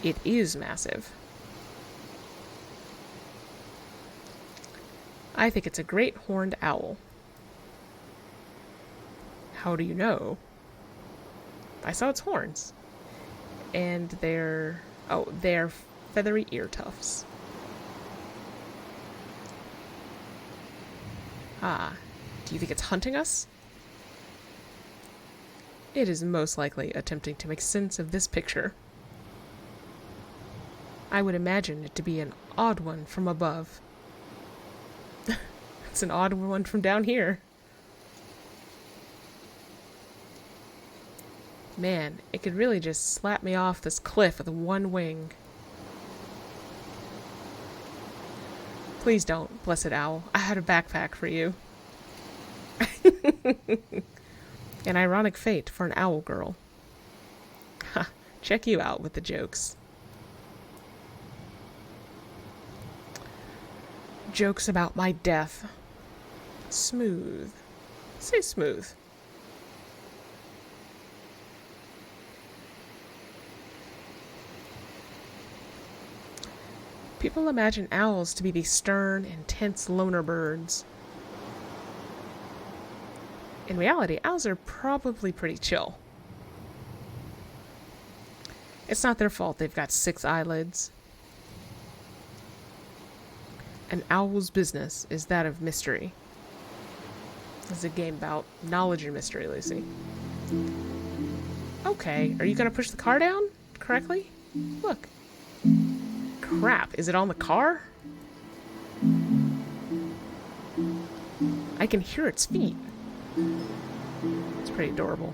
It is massive. I think it's a great horned owl. How do you know? I saw its horns. And they're feathery ear tufts. Ah, do you think it's hunting us? It is most likely attempting to make sense of this picture. I would imagine it to be an odd one from above. It's an odd one from down here. Man, it could really just slap me off this cliff with one wing. Please don't, blessed owl. I had a backpack for you. An ironic fate for an owl girl. Ha, check you out with the jokes. Jokes about my death. Smooth. Say smooth. People imagine owls to be these stern, intense loner birds. In reality, owls are probably pretty chill. It's not their fault they've got 6 eyelids. An owl's business is that of mystery. It's a game about knowledge and mystery, Lucy. Okay, are you gonna push the car down correctly? Look. Crap, is it on the car? I can hear its feet. It's pretty adorable.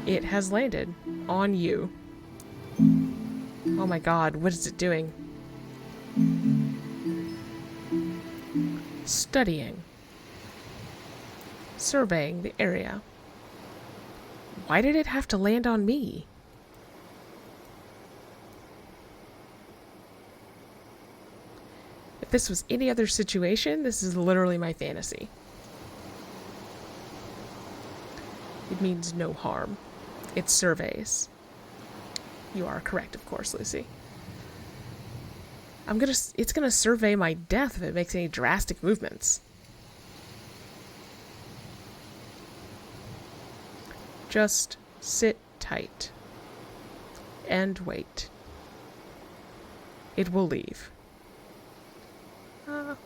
It has landed on you. Oh my god, what is it doing? Studying. Surveying the area. Why did it have to land on me? If this was any other situation, this is literally my fantasy. It means no harm. It surveys. You are correct, of course, Lucy. It's gonna survey my death if it makes any drastic movements. Just sit tight. And wait. It will leave.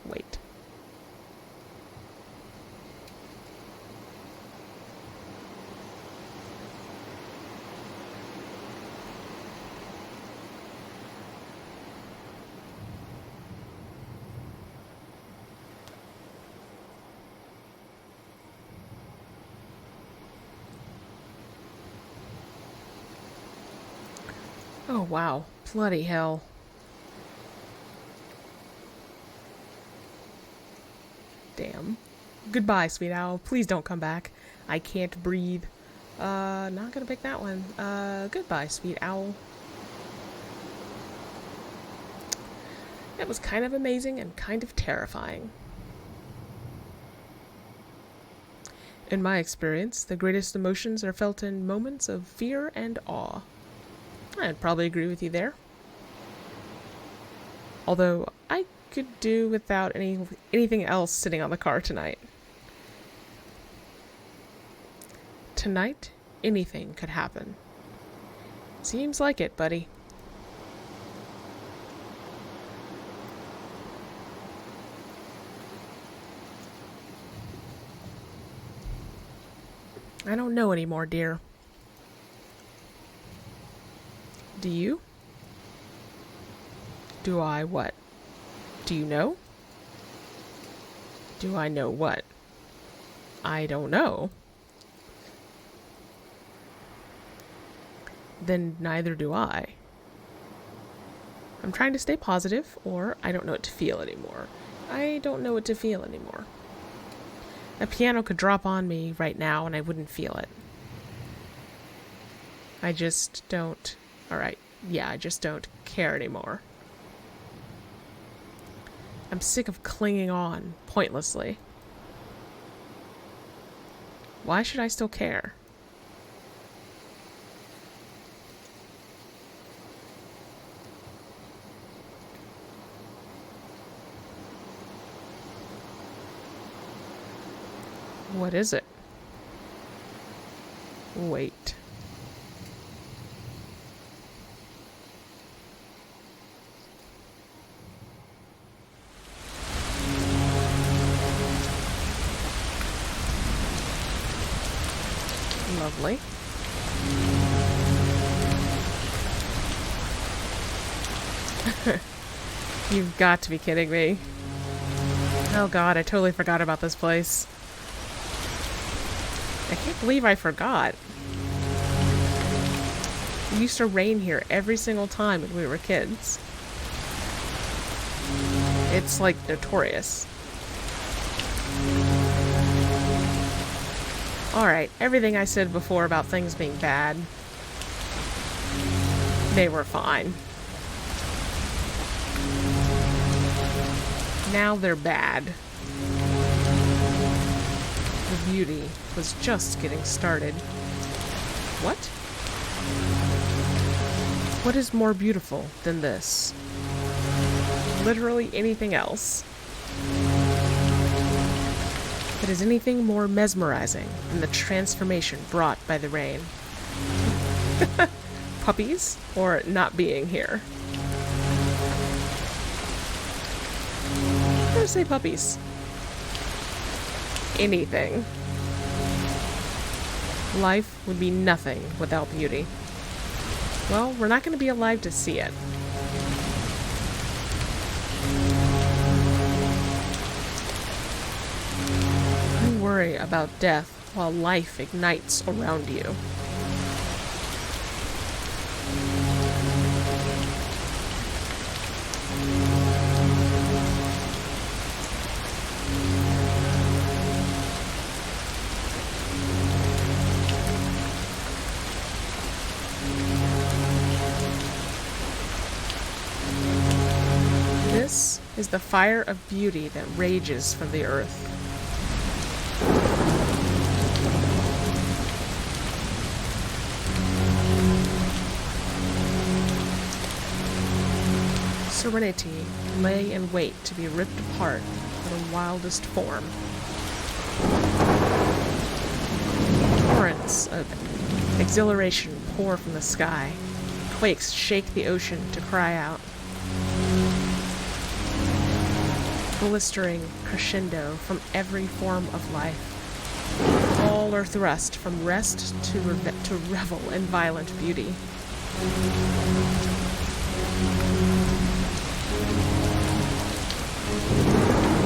Wait. Oh, wow. Bloody hell. Damn. Goodbye, sweet owl. Please don't come back. I can't breathe. Not gonna pick that one. Goodbye, sweet owl. That was kind of amazing and kind of terrifying. In my experience, the greatest emotions are felt in moments of fear and awe. I'd probably agree with you there. Although I could do without anything else sitting on the car tonight. Tonight, anything could happen. Seems like it, buddy. I don't know anymore, dear. Do you? Do I what? Do you know? Do I know what? I don't know. Then neither do I. I'm trying to stay positive, or I don't know what to feel anymore. I don't know what to feel anymore. A piano could drop on me right now and I wouldn't feel it. I just don't... Alright, yeah, I just don't care anymore. I'm sick of clinging on pointlessly. Why should I still care? What is it? Wait. Lovely. You've got to be kidding me. Oh god, I totally forgot about this place. I can't believe I forgot. It used to rain here every single time when we were kids. It's like notorious. Alright, everything I said before about things being bad, they were fine. Now they're bad. The beauty was just getting started. What? What is more beautiful than this? Literally anything else. But is anything more mesmerizing than the transformation brought by the rain? Puppies or not being here? I'm gonna say puppies. Anything. Life would be nothing without beauty. Well, we're not going to be alive to see it. You worry about death while life ignites around you. This is the fire of beauty that rages from the earth. Serenity lay in wait to be ripped apart in the wildest form. Torrents of exhilaration pour from the sky. Quakes shake the ocean to cry out. Blistering crescendo from every form of life. All are thrust from rest to revel in violent beauty.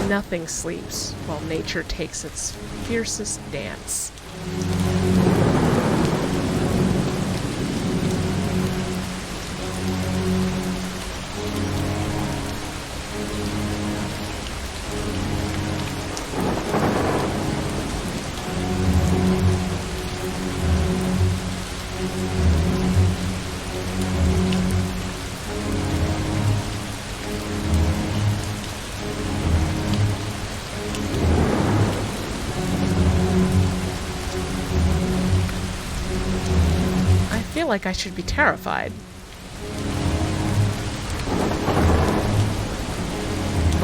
Nothing sleeps while nature takes its fiercest dance. I feel like I should be terrified.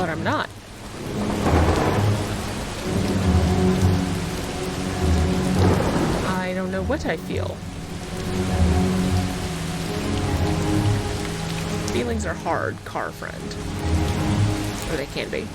but I'm not. I don't know what I feel. Feelings are hard, car friend. Or they can be.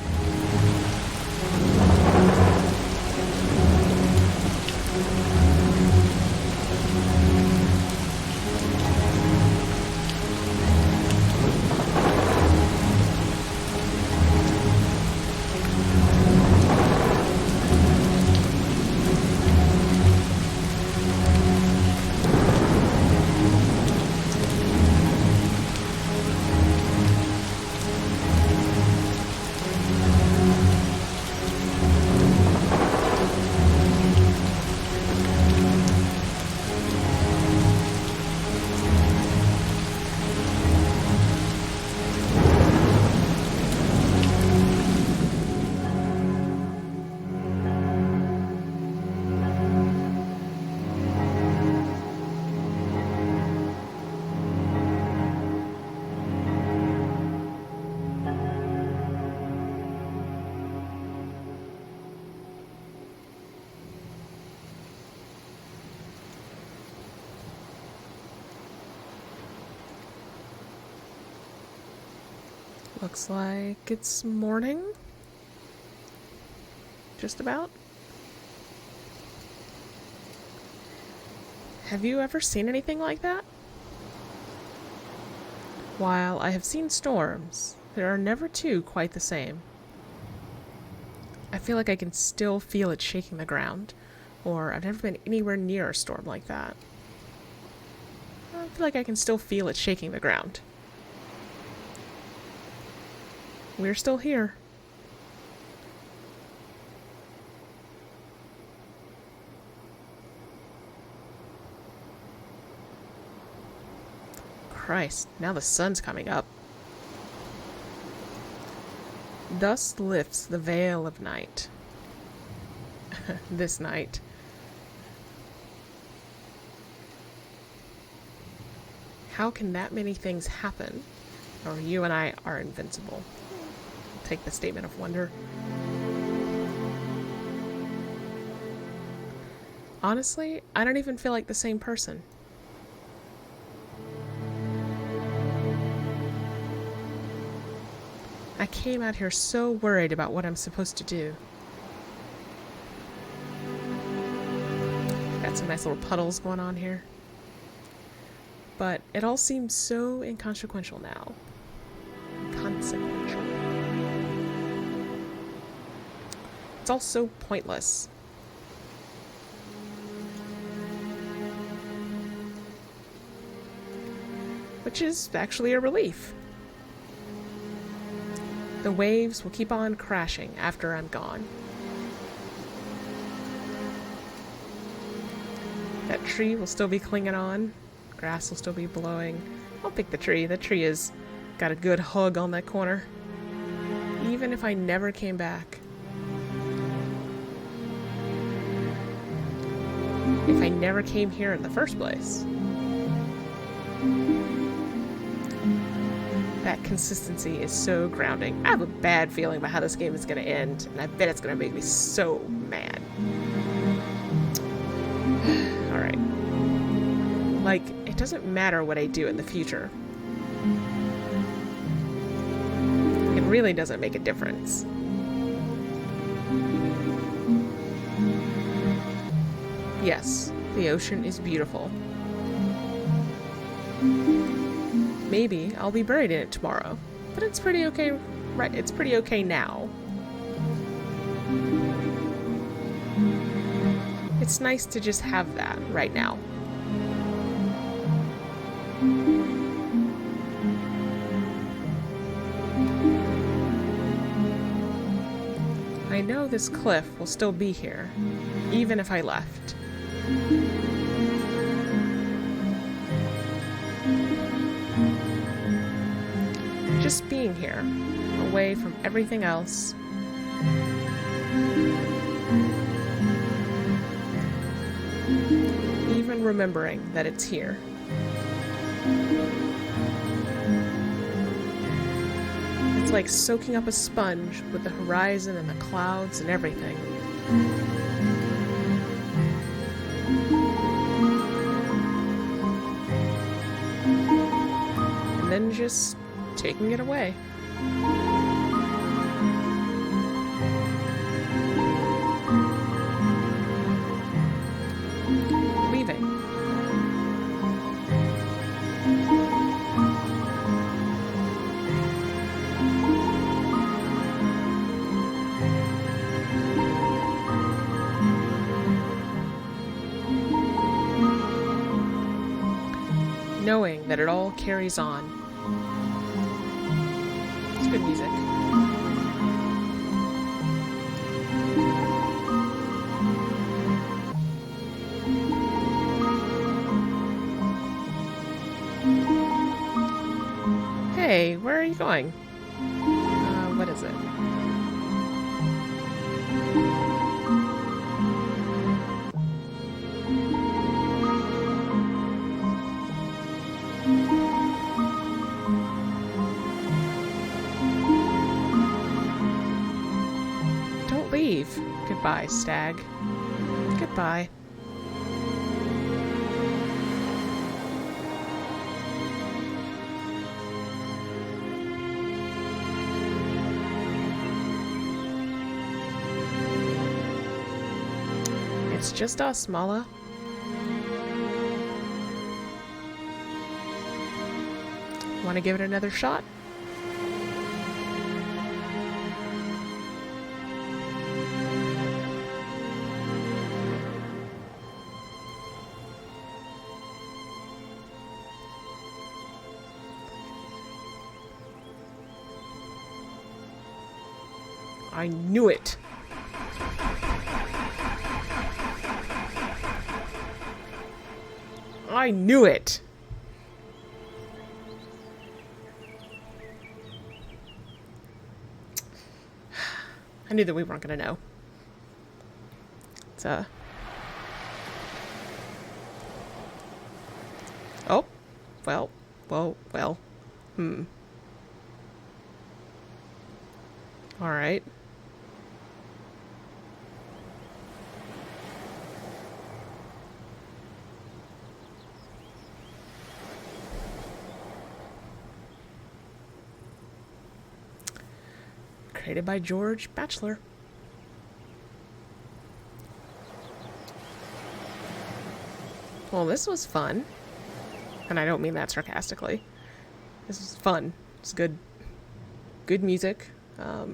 Looks like it's morning. Just about. Have you ever seen anything like that? While I have seen storms, there are never two quite the same. I feel like I can still feel it shaking the ground, or I've never been anywhere near a storm like that. I feel like I can still feel it shaking the ground. We're still here. Christ, now the sun's coming up. Dust lifts the veil of night. This night. How can that many things happen? Or you and I are invincible. Take the statement of wonder. Honestly, I don't even feel like the same person. I came out here so worried about what I'm supposed to do. Got some nice little puddles going on here. But it all seems so inconsequential now. Inconsequential. It's all so pointless. Which is actually a relief. The waves will keep on crashing after I'm gone. That tree will still be clinging on. Grass will still be blowing. I'll pick the tree. The tree has got a good hug on that corner. Even if I never came back. If I never came here in the first place. That consistency is so grounding. I have a bad feeling about how this game is going to end, and I bet it's going to make me so mad. Alright. Like, it doesn't matter what I do in the future. It really doesn't make a difference. Yes, the ocean is beautiful. Maybe I'll be buried in it tomorrow, but it's pretty okay, right? It's pretty okay now. It's nice to just have that right now. I know this cliff will still be here, even if I left. Just being here, away from everything else. Even remembering that it's here. It's like soaking up a sponge with the horizon and the clouds and everything. And then just taking it away. Leaving. Knowing that it all carries on. It's good music. Hey, where are you going? What is it? Don't leave. Goodbye, stag. Goodbye. It's just us, Mala. Want to give it another shot? I knew it. I knew it. I knew that we weren't going to know. It's Oh. Well. All right. Created by George Batchelor. Well, this was fun. And I don't mean that sarcastically. This was fun. It's good music. I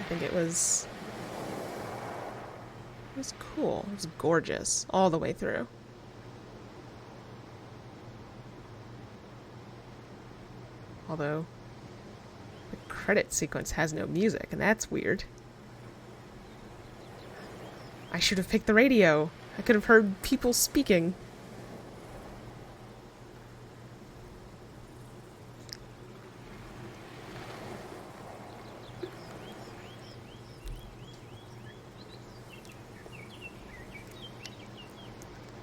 think it was cool. It was gorgeous all the way through. Although the credit sequence has no music, and that's weird. I should have picked the radio. I could have heard people speaking.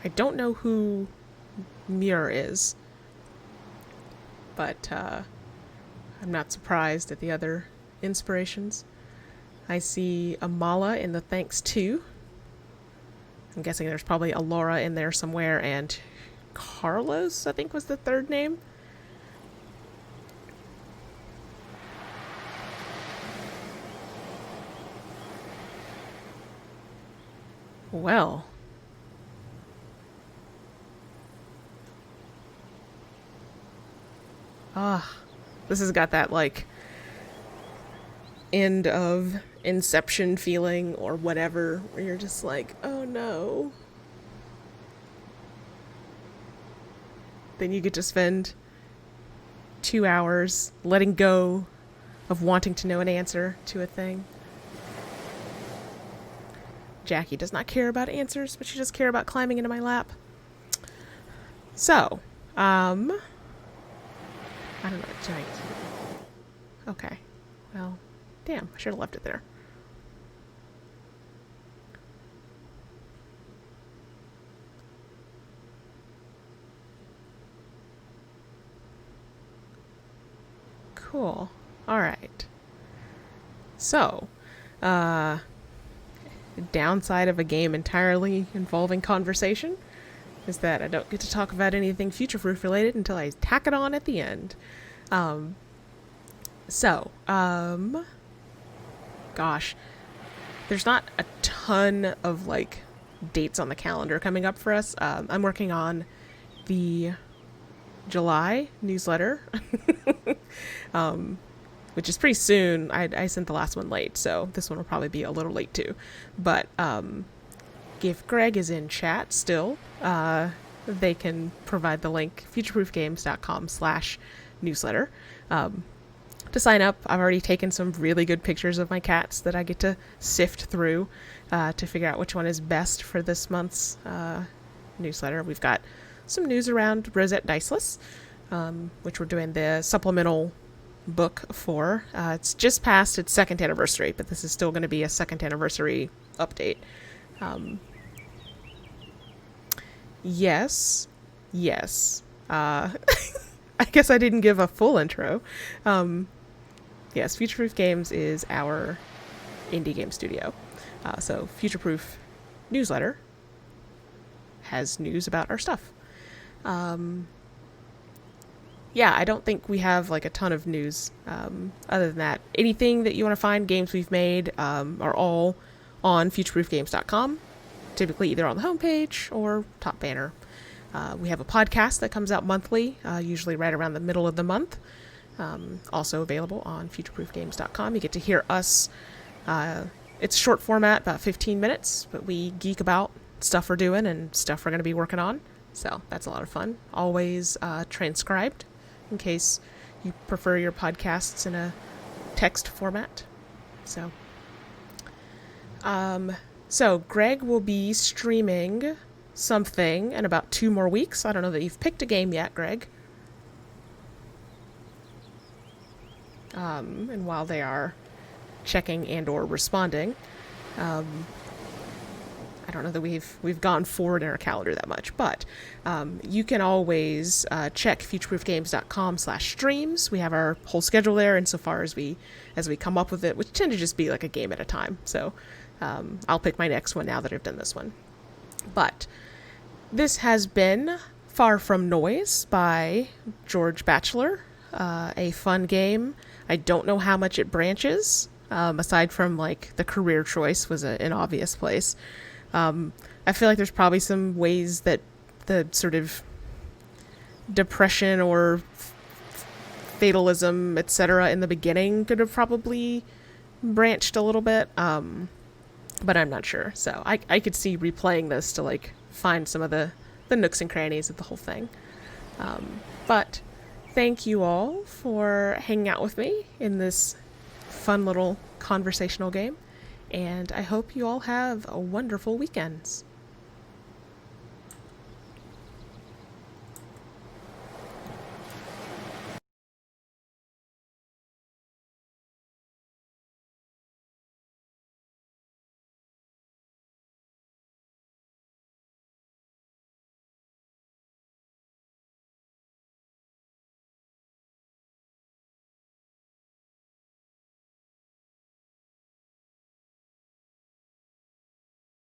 I don't know who Muir is, but I'm not surprised at the other inspirations. I see a Mala in the thanks to. I'm guessing there's probably a Laura in there somewhere, and Carlos, I think, was the third name. Well. This has got that, like, end of Inception feeling or whatever, where you're just like, oh no. Then you get to spend 2 hours letting go of wanting to know an answer to a thing. Jackie does not care about answers, but she does care about climbing into my lap. So, I don't know. Giant. Okay. Well, damn. I should have left it there. Cool. All right. So, downside of a game entirely involving conversation is that I don't get to talk about anything future-proof related until I tack it on at the end. Gosh, there's not a ton of like dates on the calendar coming up for us. I'm working on the July newsletter, which is pretty soon. I sent the last one late, so this one will probably be a little late too. But if Greg is in chat still, they can provide the link futureproofgames.com/newsletter to sign up. I've already taken some really good pictures of my cats that I get to sift through to figure out which one is best for this month's newsletter. We've got some news around Rosette Diceless, which we're doing the supplemental book for. It's just past its 2nd anniversary, but this is still going to be a 2nd anniversary update. Yes. I guess I didn't give a full intro. Yes, Futureproof Games is our indie game studio. So Futureproof newsletter has news about our stuff. Yeah, I don't think we have like a ton of news other than that. Anything that you want to find, games we've made, are all on futureproofgames.com, typically either on the homepage or top banner. We have a podcast that comes out monthly, usually right around the middle of the month. Also available on futureproofgames.com. You get to hear us. It's short format, about 15 minutes, but we geek about stuff we're doing and stuff we're going to be working on. So that's a lot of fun. Always transcribed in case you prefer your podcasts in a text format. So Greg will be streaming something in about 2 more weeks. I don't know that you've picked a game yet, Greg. And while they are checking and or responding, I don't know that we've gone forward in our calendar that much, but you can always check futureproofgames.com/streams. We have our whole schedule there insofar as we come up with it, which tend to just be like a game at a time. So I'll pick my next one now that I've done this one. But this has been Far From Noise by George Batchelor, a fun game. I don't know how much it branches, aside from like the career choice was an obvious place. I feel like there's probably some ways that the sort of depression or fatalism, etc., in the beginning could have probably branched a little bit, but I'm not sure. So I could see replaying this to like find some of the nooks and crannies of the whole thing. But thank you all for hanging out with me in this fun little conversational game. And I hope you all have a wonderful weekend.